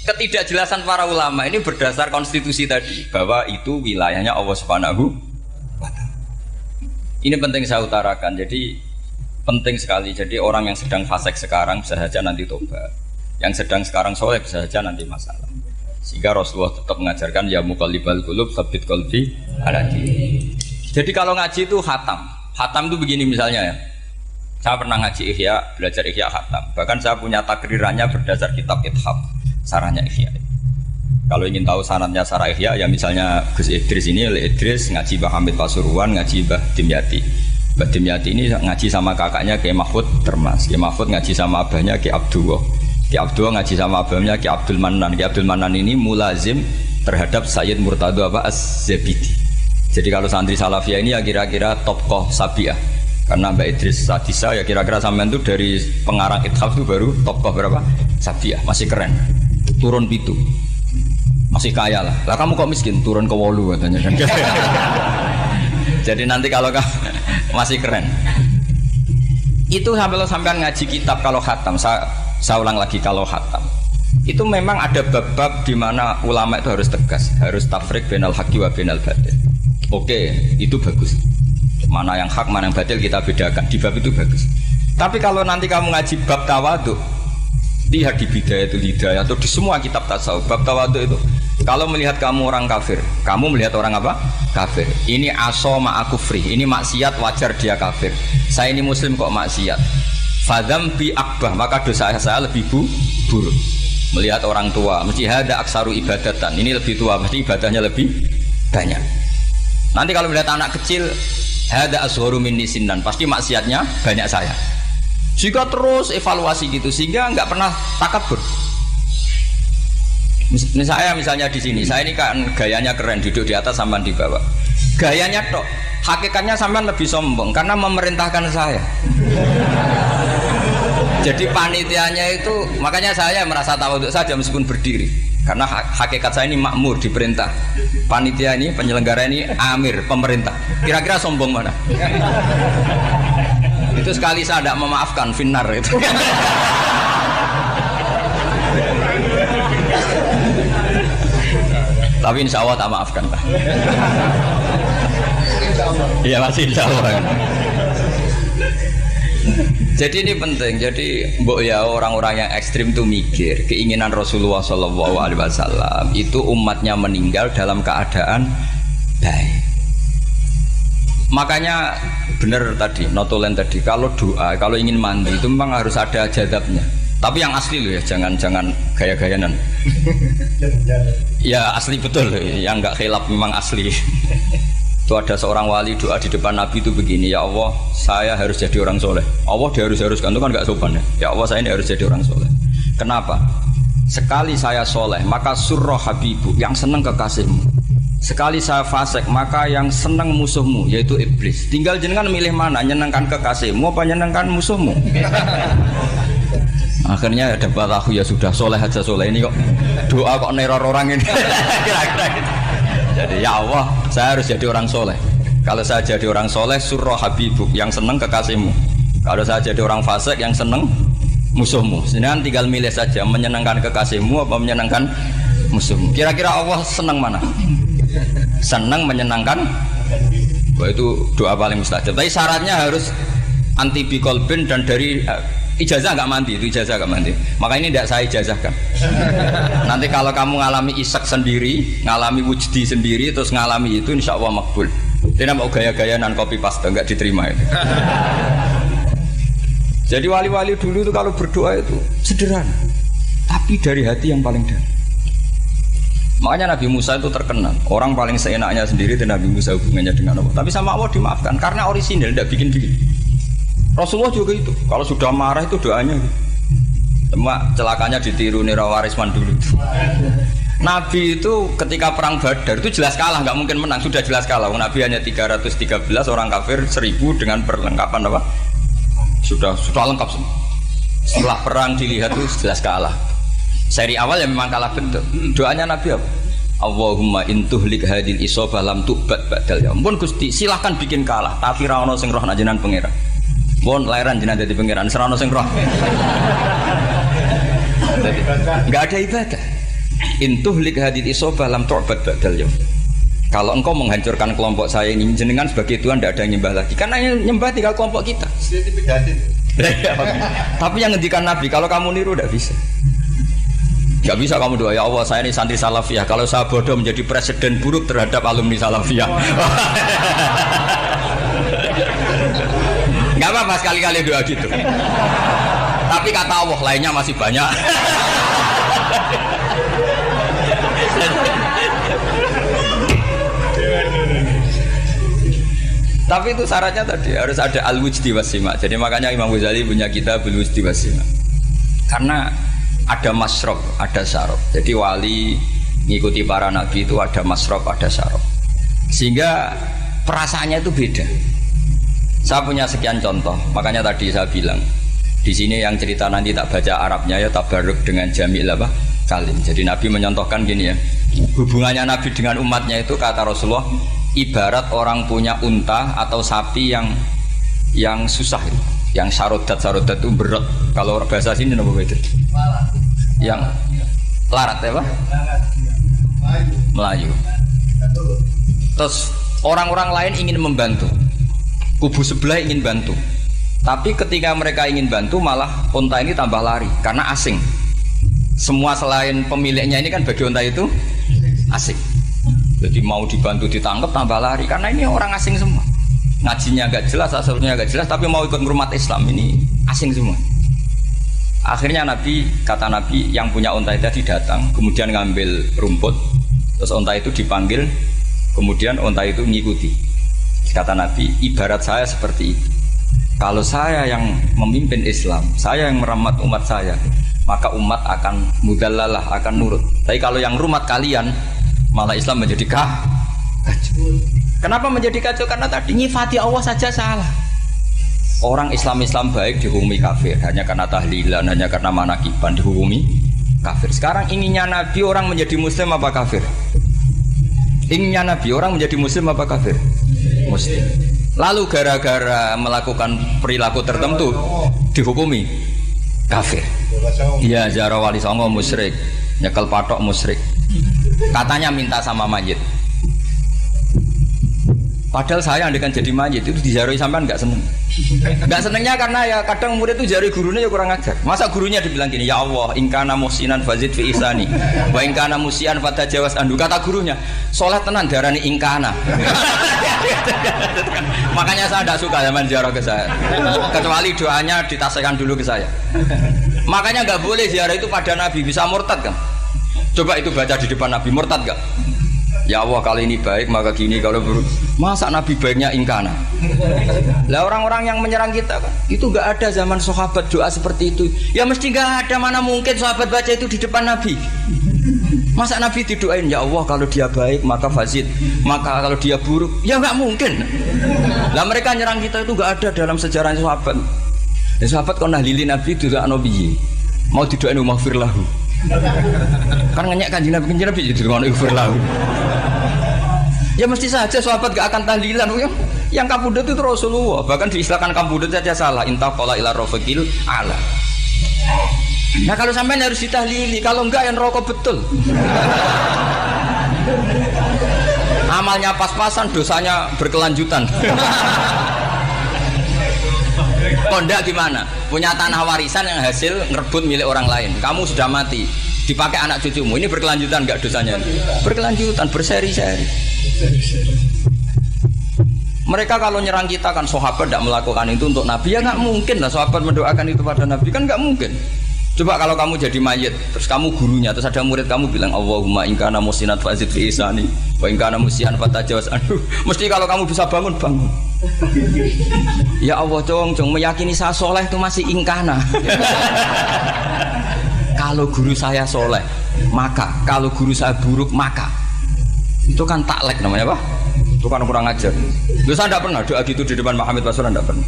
ketidakjelasan para ulama ini berdasar konstitusi tadi, bahwa itu wilayahnya Allah Subhanahu wa Ta'ala. Ini penting saya utarakan. Jadi penting sekali. Jadi orang yang sedang fasik sekarang bisa saja nanti tobat, yang sedang sekarang soleh bisa saja nanti masalah. Sehingga Rasulullah tetap mengajarkan ya muqallibal qulub tsabbit qalbi ala dinik. Jadi kalau ngaji itu khatam itu begini misalnya ya. Saya pernah ngaji Ihya, belajar Ihya khatam. Bahkan saya punya takrirannya berdasar kitab Ithaf, sarahnya Ihya. Kalau ingin tahu sanadnya sarah Ihya, ya misalnya Gus Idris ini, Idris ngaji Mbah Hamid Pasuruan, ngaji Mbah Dimyati. Mbah Dimyati ini ngaji sama kakaknya Kiai Mahfud Termas. Kiai Mahfud ngaji sama abahnya Kiai Abdullah. Kiai Abdullah ngaji sama abahnya Kiai Abdul Manan. Kiai Abdul Manan ini mulazim terhadap Sayyid Murtado Az-Zabidi. Jadi kalau santri Salafiyah ini ya kira-kira tokoh Sabiah. Karena Mbak Idris Sadisa ya kira-kira sampean itu dari pengarang Ithaf itu baru tokoh berapa? Sabiah, masih keren. Turun pitu. Masih kaya lah. Lah kamu kok miskin? Turun ke 8 katanya kan. Jadi nanti kalau masih keren. Itu sampean ngaji kitab kalau khatam, saya ulang lagi kalau khatam. Itu memang ada bab-bab di mana ulama itu harus tegas, harus tafriq bainal haqqi wa bainal batil. Oke, itu bagus. Mana yang hak, mana yang batil kita bedakan. Di bab itu bagus. Tapi kalau nanti kamu ngaji bab tawadhu, lihat di Bidayatul Hidayah atau di semua kitab tasawuf, bab tawadhu itu, kalau melihat kamu orang kafir, kamu melihat orang apa? Kafir. Ini aso ma'akufri, ini maksiat wajar dia kafir. Saya ini muslim kok maksiat. Fadam bi akbah, maka dosa saya lebih buruk. Melihat orang tua, mesti ada aksaru ibadatan. Ini lebih tua, mesti ibadahnya lebih banyak. Nanti kalau melihat anak kecil, ada asgharu minni sinnan, pasti maksiatnya banyak saya. Jika terus evaluasi gitu, sehingga nggak pernah takabur. Misalnya di sini, saya ini kan gayanya keren, duduk di atas sampean di bawah. Gayanya tok, hakikatnya sampean lebih sombong karena memerintahkan saya. Jadi panitianya itu, makanya saya merasa tawadhu saja meskipun berdiri. Karena hakikat saya ini makmur, diperintah. Panitia ini, penyelenggara ini amir, pemerintah. Kira-kira sombong mana? Itu sekali saya tidak memaafkan, finnar itu. Tapi insya Allah tak maafkan lah. Iya masih insya Allah. Jadi ini penting. Jadi mbok ya orang-orang yang ekstrim itu mikir keinginan Rasulullah SAW itu umatnya meninggal dalam keadaan baik. Makanya benar tadi notulen tadi, kalau doa, kalau ingin mandi itu memang harus ada jadabnya. Tapi yang asli loh ya, jangan gaya-gayanan. Ya asli betul loh, yang nggak khilaf memang asli. Itu ada seorang wali doa di depan Nabi itu begini, ya Allah, saya harus jadi orang soleh. Allah diharus-haruskan itu kan nggak sopan ya. Ya Allah, saya ini harus jadi orang soleh. Kenapa? Sekali saya soleh, maka surroh habibu, yang seneng kekasihmu. Sekali saya fasik, maka yang seneng musuhmu, yaitu iblis. Tinggal jenengan milih mana, nyenengkan kekasihmu apa nyenengkan musuhmu. Akhirnya ada batahu, ya sudah soleh aja soleh, ini kok doa kok neror orang ini. Kira-kira gitu. Jadi ya Allah, saya harus jadi orang soleh. Kalau saya jadi orang soleh, surroh habibuk, yang seneng kekasihmu. Kalau saya jadi orang fasik, yang seneng musuhmu. Sedangkan tinggal milih saja, menyenangkan kekasihmu apa menyenangkan musuhmu. Kira-kira Allah seneng mana? Seneng menyenangkan. Wah, itu doa paling mustajab. Tapi syaratnya harus anti bikolbin dan dari ijazah nggak mandi, itu ijazah nggak mandi. Maka ini tidak saya ijazahkan. Nanti kalau kamu ngalami isak sendiri, ngalami wujdi sendiri, terus ngalami itu, insya Allah makbul. Tidak mau gaya-gayanan copy paste, nggak diterima itu. Jadi wali-wali dulu itu kalau berdoa itu sederhana, tapi dari hati yang paling dalam. Makanya Nabi Musa itu terkenal. Orang paling seenaknya sendiri itu Nabi Musa hubungannya dengan Allah. Tapi sama Allah dimaafkan karena orisinal, tidak bikin-bikin. Rasulullah juga itu, kalau sudah marah itu doanya gitu. Cuma celakanya ditiru Nira Warisman dulu. Nabi itu ketika perang Badar itu jelas kalah, nggak mungkin menang, sudah jelas kalah. Nabi hanya 313, orang kafir 1000 dengan perlengkapan apa? Sudah lengkap semua. Setelah perang dilihat itu jelas kalah. Seri awal ya memang kalah betul. Doanya Nabi apa? Allahumma intuhlik hadil isobah lam tu'bad ba'dal ya. Ampun Gusti, silahkan bikin kalah, tapi ra ono sing roh nak jenengan pangeran. Bon lahiran jenengan dadi pangeran, serana sing roh. Enggak ada ibadah. Intuhlik hadil isobah lam tu'bad ba'dal ya. Kalau engkau menghancurkan kelompok saya ini, jenengan sebagai Tuhan tidak ada yang nyembah lagi. Karena yang nyembah tinggal kelompok kita. Tapi yang ngendikan Nabi, kalau kamu niru tidak bisa. Gak bisa kamu doa, ya Allah saya ini santri salafiyah, kalau saya bodoh menjadi presiden buruk terhadap alumni salafiyah. Gak apa-apa sekali-kali doa gitu. Tapi kata Allah lainnya masih banyak. Tapi itu syaratnya tadi harus ada al-wujdi wasima. Jadi makanya Imam Ghazali punya kitab al-wujdi wasima. Karena ada masrob, ada syarab. Jadi wali ngikuti para nabi itu ada masrob, ada syarab. Sehingga perasaannya itu beda. Saya punya sekian contoh. Makanya tadi saya bilang di sini yang cerita nanti tak baca Arabnya ya tabarruk dengan jamil apa kalim. Jadi Nabi menyontohkan gini ya. Hubungannya Nabi dengan umatnya itu kata Rasulullah ibarat orang punya unta atau sapi yang susah itu. Yang sarodat itu berat. Kalau bahasa sini nama beda. Yang larat ya Pak? Melayu. Terus orang-orang lain ingin membantu. Kubu sebelah ingin bantu. Tapi ketika mereka ingin bantu malah unta ini tambah lari karena asing. Semua selain pemiliknya ini kan bagi unta itu asing. Jadi mau dibantu ditangkap tambah lari karena ini orang asing semua. Ngajinya agak jelas, asalnya agak jelas, tapi mau ikut ngurumat Islam ini asing semua. Akhirnya kata Nabi yang punya unta tadi datang, kemudian ngambil rumput, terus unta itu dipanggil, kemudian unta itu mengikuti. Kata Nabi, ibarat saya seperti itu. Kalau saya yang memimpin Islam, saya yang merawat umat saya, maka umat akan mudallalah, akan nurut. Tapi kalau yang rumat kalian, malah Islam menjadi kacau. Kenapa menjadi kacau? Karena tadi nyifati Allah saja salah. Orang Islam baik dihukumi kafir hanya karena tahlilan, hanya karena manakiban dihukumi kafir. Sekarang inginnya Nabi orang menjadi muslim apa kafir? Inginnya Nabi orang menjadi muslim apa kafir? Muslim. Lalu gara-gara melakukan perilaku tertentu dihukumi kafir. Iya, ziarah wali songo musyrik, nyekel patok musyrik. Katanya minta sama mayit. Padahal saya andekan jadi mayit itu dijaroi sampean nggak seneng. Nggak senengnya karena ya kadang murid itu jaroi gurunya ya kurang ajar. Masa gurunya dibilang gini, ya Allah, ingkana musinan fazid fi ihsani, wa ingkana musian fatajawas andu. Kata gurunya, soleh tenan darani ingkana. Makanya saya tidak suka zaman ziarah ke saya. Kecuali doanya ditasihkan dulu ke saya. Makanya nggak boleh ziarah itu pada Nabi, bisa murtad kan? Coba itu baca di depan Nabi, murtad nggak? Ya Allah kalau ini baik maka gini, kalau buruk. Masa Nabi baiknya ingkana? Lah orang-orang yang menyerang kita kan, itu nggak ada zaman sahabat doa seperti itu. Ya mesti nggak ada, mana mungkin sahabat baca itu di depan Nabi. Masa Nabi didoain ya Allah kalau dia baik maka fazid, maka kalau dia buruk ya nggak mungkin. Lah mereka nyerang kita itu nggak ada dalam sejarah sahabat. Ya sahabat kau nahlili Nabi itu gak Nabi mau didoain maghfir lahu. Kan ngenyek kanjeng Nabi jadi ngono maghfir lahu. Ya mesti saja sahabat gak akan tahlilan. Yang kabudut itu Rasulullah. Bahkan diistilahkan kabudut saja salah. Intaqala ila rafiqil ala. Nah kalau sampai harus ditahlili, kalau enggak yang rokok betul. Amalnya pas-pasan, dosanya berkelanjutan. Kondak gimana? Punya tanah warisan yang hasil ngerebut milik orang lain. Kamu sudah mati, dipakai anak cucumu. Ini berkelanjutan enggak dosanya? Berkelanjutan, berseri-seri. Mereka kalau nyerang kita kan sahabat tidak melakukan itu untuk Nabi, ya nggak mungkin lah sahabat mendoakan itu pada Nabi, kan nggak mungkin. Coba kalau kamu jadi mayit, terus kamu gurunya, terus ada murid kamu bilang Allahumma in kana musinat fazid fi isani wa in kana musian fatajawaz anhu. Mesti kalau kamu bisa bangun. Ya Allah cong meyakini saya soleh itu masih ingkana. Kalau guru saya soleh maka, kalau guru saya buruk maka. Itu kan taklek namanya apa? Itu kan kurang ajar. Saya tidak pernah doa gitu di depan Muhammad Basura, tidak pernah.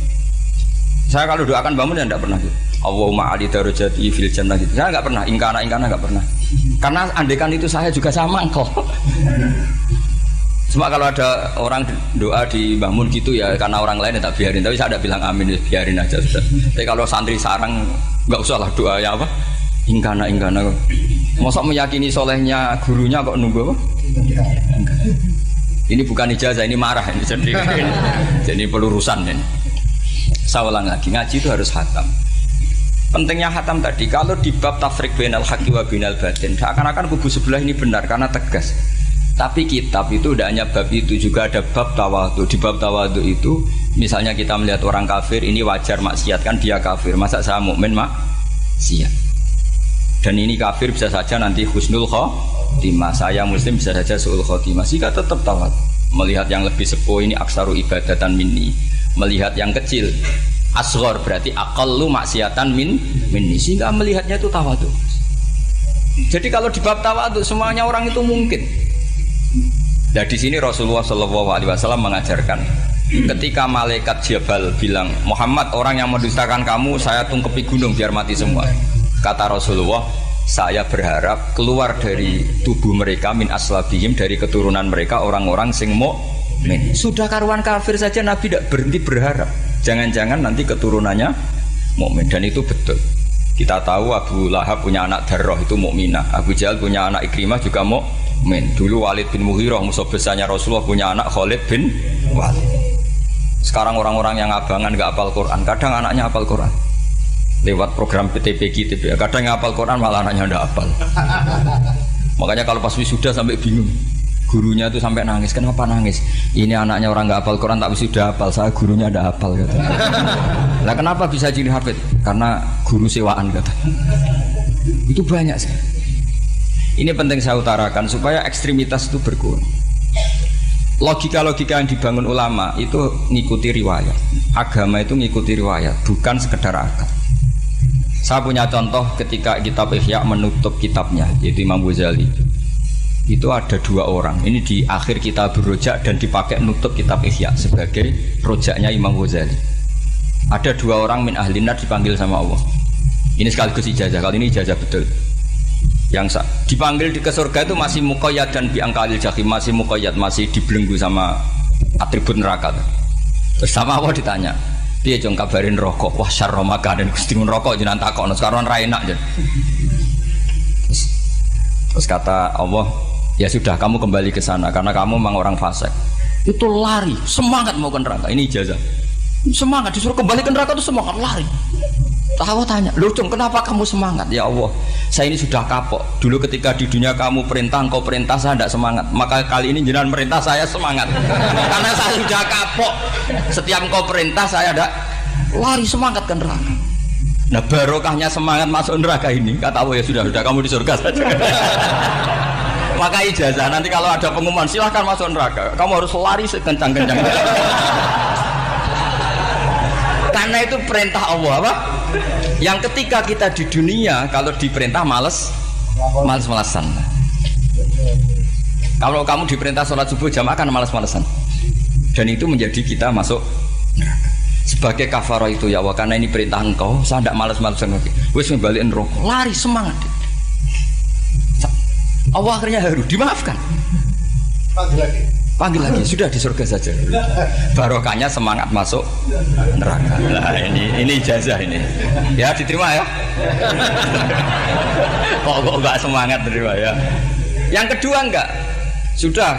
Saya kalau doakan bangun ya tidak pernah gitu. Allahumma ali darajati fil jannah gitu. Saya nggak pernah, ingkana nggak pernah. Karena andekan itu saya juga sama engkau. Cuma kalau ada orang doa di bangun gitu ya karena orang lain ya tak biarin. Tapi saya tidak bilang amin, ya biarin aja sudah. Tapi kalau santri sarang nggak usah lah doa ya apa? Ingkana. Masa meyakini solehnya gurunya kok nunggu apa? Ini bukan ijazah, ini marah ini. Jadi pelurusan ini. Saya ulang lagi, ngaji itu harus khatam. Pentingnya khatam tadi, kalau di bab tafriq bainal haqqi wa bainal batin, seakan-akan kubu sebelah ini benar karena tegas. Tapi kitab itu tidak hanya bab itu, juga ada bab tawadhu. Di bab tawadhu itu, misalnya kita melihat orang kafir, ini wajar maksiat kan dia kafir. Masa saya mukmin maksiat? Dan ini kafir bisa saja nanti husnul khotimah, saya muslim bisa saja su'ul khotimah. Jika tetap tawadhu, melihat yang lebih sepuh ini aksaru ibadatan minni, melihat yang kecil asghar berarti aqallu maksiatan minni, sehingga melihatnya itu tawadhu. Jadi kalau di bab tawadhu semuanya orang itu mungkin. Nah di sini Rasulullah SAW mengajarkan, ketika malaikat Jabal bilang Muhammad, orang yang mendustakan kamu saya tungkepi gunung biar mati semua. Kata Rasulullah, saya berharap keluar dari tubuh mereka min aslabihim, dari keturunan mereka orang-orang sing mukmin. Sudah karuan kafir saja Nabi tidak berhenti berharap. Jangan-jangan nanti keturunannya mukmin, dan itu betul. Kita tahu Abu Lahab punya anak Darroh itu mukminah. Abu Jahal punya anak Ikrimah juga mukmin. Dulu Walid bin Mughirah musuh besarnya Rasulullah punya anak Khalid bin Walid. Sekarang orang-orang yang abangan nggak hafal Quran, kadang anaknya hafal Quran. Lewat program PTPG, kadang yang hafal Quran malah anaknya tidak hafal. Makanya kalau pas wisuda sampai bingung, gurunya itu sampai nangis. Kenapa nangis? Ini anaknya orang nggak hafal Quran tak wisuda hafal, saya gurunya ada hafal kata. Lah kenapa bisa jadi hafid? Karena guru sewaan kata. Itu banyak sih. Ini penting saya utarakan supaya ekstremitas itu berkurang. Logika-logika yang dibangun ulama itu ngikuti riwayat. Agama itu ngikuti riwayat, bukan sekedar akal. Saya punya contoh ketika kitab Ihya menutup kitabnya, yaitu Imam Ghazali. Itu ada dua orang. Ini di akhir kitab Rojak dan dipakai nutup kitab Ihya sebagai rojaknya Imam Ghazali. Ada dua orang min ahlinar dipanggil sama Allah. Ini sekaligus ijazah. Kali ini ijazah betul. Yang dipanggil ke surga itu masih muqayyad dan biangkalil jahim, masih muqayyad, masih dibelenggu sama atribut neraka. Terus sama Allah ditanya, dia jong kabarin rokok, wah syarro makanan kustimun rokok jenang takok, sekarang rai enak jen. Terus kata Allah, ya sudah kamu kembali ke sana karena kamu memang orang fasik. Itu lari, semangat mau ke neraka. Ini ijazah. Semangat disuruh kembali ke neraka itu semangat lari. Allah tanya, loh Cung, kenapa kamu semangat? Ya Allah, saya ini sudah kapok. Dulu ketika di dunia kamu perintah, engkau perintah, saya tidak semangat. Maka kali ini jenengan perintah, saya semangat. Karena saya sudah kapok. Setiap engkau perintah, saya ada lari semangat ke neraka. Nah barokahnya semangat masuk neraka ini, kata Allah, ya sudah kamu di surga saja. Maka ijazah nanti kalau ada pengumuman silahkan masuk neraka. Kamu harus lari sekencang-kencang. Karena itu perintah Allah apa? Yang ketika kita di dunia kalau diperintah males-malesan. Kalau kamu diperintah sholat subuh jamaah kan males-malesan. Dan itu menjadi kita masuk neraka. Sebagai kafarah itu ya Allah, karena ini perintah engkau, saya tidak males-malesan lagi. Wis ngebalikin rokok, lari semangat. Allah akhirnya harus dimaafkan. Panggil lagi, sudah di surga saja. Barokahnya semangat masuk neraka. Nah ini ijazah ini. Ya diterima ya. Kok enggak semangat terima ya. Yang kedua enggak. Sudah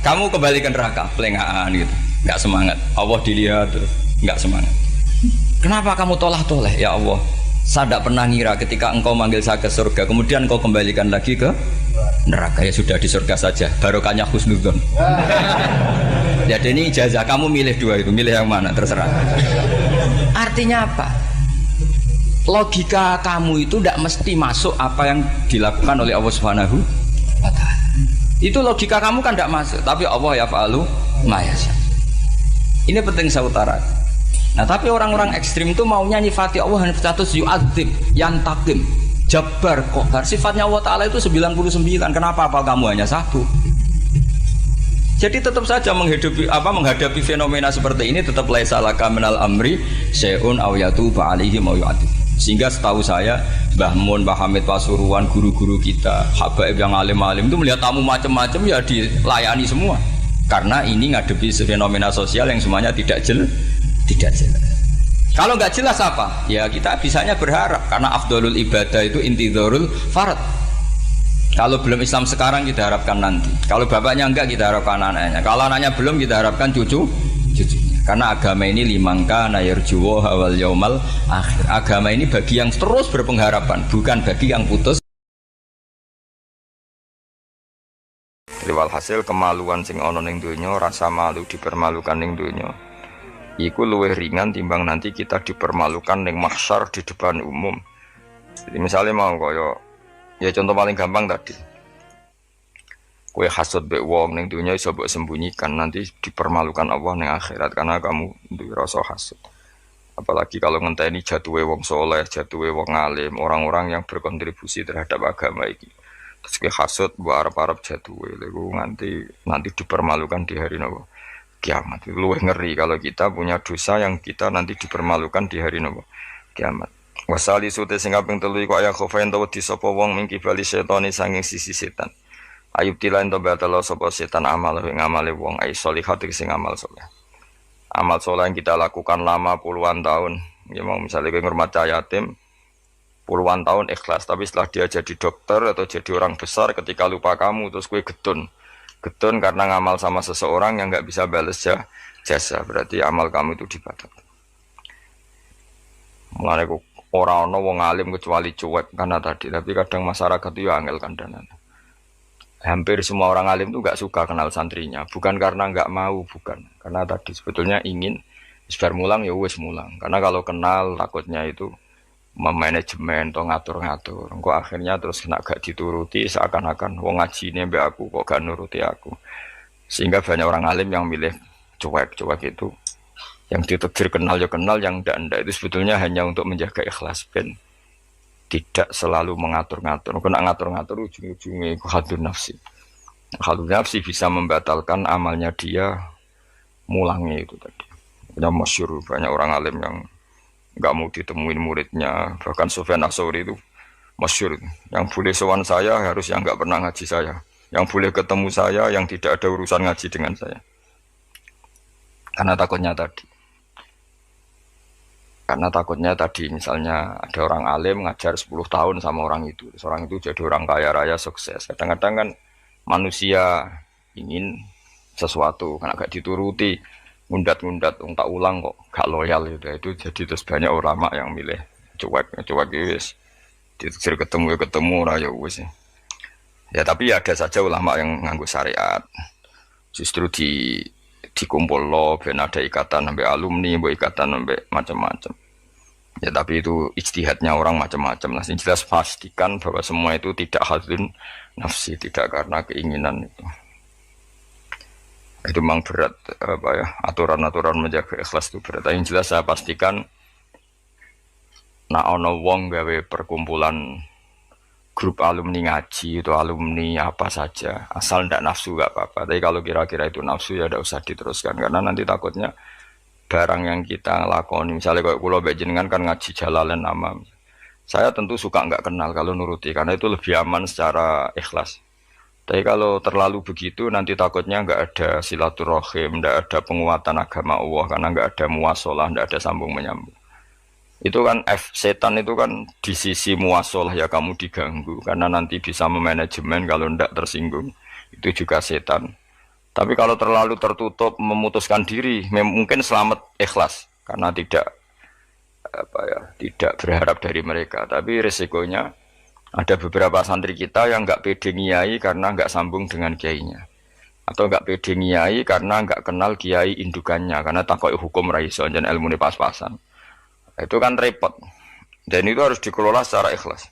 kamu kembali ke neraka, pelengahan gitu. Enggak semangat. Allah dilihat terus enggak semangat. Kenapa kamu toleh? Ya Allah, saya tidak pernah ngira ketika engkau manggil saya ke surga, kemudian engkau kembalikan lagi ke neraka. Ya sudah di surga saja, barokahnya husnudzon. Jadi ini ijazah, kamu milih dua itu, milih yang mana terserah. Artinya apa? Logika kamu itu tidak mesti masuk apa yang dilakukan oleh Allah Subhanahu wa Ta'ala. Itu logika kamu kan tidak masuk, tapi Allah yaf'alu ma yasha. Ini penting saya utarakan. Nah tapi orang-orang ekstrim itu maunya nyifati Allah hanya status yu'adzib, yantakim, jabbar, kohar. Sifatnya Allah Ta'ala itu 99. Kenapa apa kamu hanya satu? Jadi tetap saja menghadapi fenomena seperti ini tetap laisa laka minal amri syai'un aw yatuba alaihim aw yu'adzib. Sehingga setahu saya Mbah Mun, Mbah Hamid Pasuruan, guru-guru kita, habaib yang alim-alim itu melihat tamu macam-macam ya dilayani semua. Karena ini ngadepi fenomena sosial yang semuanya tidak jelas. Kalau nggak jelas apa? Ya kita bisanya berharap karena afdolul ibadah itu intidharul farad. Kalau belum Islam sekarang kita harapkan nanti. Kalau bapaknya enggak kita harapkan anaknya. Kalau anaknya belum kita harapkan cucunya. Karena agama ini limangka nayarjuwo hawal yaumal akhir. Agama ini bagi yang terus berpengharapan, bukan bagi yang putus. Walhasil kemaluan sing ana ning donya, rasa malu dipermalukan ning donya iku luwih ringan timbang nanti kita dipermalukan ning mahsyar di depan umum. Jadi misalnya mau kaya ya contoh paling gampang tadi. Kowe hasud mbek wong ning donya iso mbok sembunyikan, nanti dipermalukan Allah ning akhirat karena kamu duwe rasa hasud. Apalagi kalau ngenteni jatuhe wong soleh, jatuhe wong alim, orang-orang yang berkontribusi terhadap agama iki. Terus ke hasud mbok arep-arep jatuhe lho nanti dipermalukan di hari nopo kiamat. Luwih ngeri kalau kita punya dosa yang kita nanti dipermalukan di hari nopo kiamat. Wasali sute sing kaping 3 iku aya khofain tawa disapa wong mingki bali setane sanging sisi setan. Ayub tilain to batalo sapa setan amal ing amale wong ai sholihat sing amal saleh. Amal saleh yang kita lakukan lama puluhan tahun. Ya mau misalnya kowe ngurmat yatim puluhan tahun ikhlas, tapi setelah dia jadi dokter atau jadi orang besar ketika lupa kamu terus kowe getun karena ngamal sama seseorang yang nggak bisa balas jasa, berarti amal kamu itu dibatalkan. Mulane kok ora ana wong alim kecuali cuek karena tadi, tapi kadang masyarakat itu ya angel kandanan. Hampir semua orang alim itu nggak suka kenal santrinya, bukan karena nggak mau, bukan karena tadi sebetulnya ingin sebar mulang ya wes mulang, karena kalau kenal takutnya itu memanajemen atau ngatur-ngatur, kok akhirnya terus kena gak dituruti seakan-akan wong ngaji ini mbak aku kok gak nuruti aku, sehingga banyak orang alim yang milih cuek itu, yang ditakdir kenal ya kenal, yang ndak itu sebetulnya hanya untuk menjaga ikhlas ben tidak selalu mengatur-ngatur. Kena ngatur-ngatur ujung-ujungnya itu hadun nafsi. Hadun nafsi bisa membatalkan amalnya dia, mulangnya itu tadi. Yang masyhur banyak orang alim yang nggak mau ditemuin muridnya. Bahkan Sufyan Ats-Tsauri itu masyhur. Yang boleh sowan saya harus yang nggak pernah ngaji saya. Yang boleh ketemu saya yang tidak ada urusan ngaji dengan saya. Karena takutnya tadi misalnya ada orang alim ngajar 10 tahun sama orang itu. Orang itu jadi orang kaya raya sukses. Kadang-kadang kan manusia ingin sesuatu karena gak dituruti, ngundat-ngundat, tak ulang kok gak loyal itu jadi terus banyak ulama yang milih cuek wis. Ditegur ketemu ora ya wis. Ya tapi ada saja ulama yang nganggo syariat. Justru dikumpul lo, ben ada ikatan sampai alumni, ikatan sampai macam-macam. Ya tapi itu ijtihadnya orang macam-macam lah. Yang jelas pastikan bahwa semua itu tidak hadzun nafsi, tidak karena keinginan itu. Itu memang berat apa ya, aturan-aturan menjaga ikhlas itu berat. Yang jelas saya pastikan nak ono wong gawe perkumpulan grup alumni ngaji atau alumni apa saja, asal ndak nafsu gak apa-apa. Tapi kalau kira-kira itu nafsu ya udah usah diteruskan karena nanti takutnya barang yang kita lakoni, misalnya kalau pulau jenengan kan ngaji Jalalain nama, saya tentu suka nggak kenal kalau nuruti karena itu lebih aman secara ikhlas. Tapi kalau terlalu begitu nanti takutnya nggak ada silaturahim, nggak ada penguatan agama Allah karena nggak ada muasalah, nggak ada sambung menyambung. Itu kan setan itu kan di sisi muasalah ya kamu diganggu karena nanti bisa memanajemen kalau ndak tersinggung. Itu juga setan. Tapi kalau terlalu tertutup memutuskan diri, mungkin selamat ikhlas karena tidak apa ya, tidak berharap dari mereka. Tapi resikonya ada beberapa santri kita yang nggak pede ngiyai karena nggak sambung dengan kiainya, atau nggak pede ngiyai karena nggak kenal kiai indukannya karena takut hukum raiso dan ilmu pas-pasan. Itu kan repot. Dan itu harus dikelola secara ikhlas.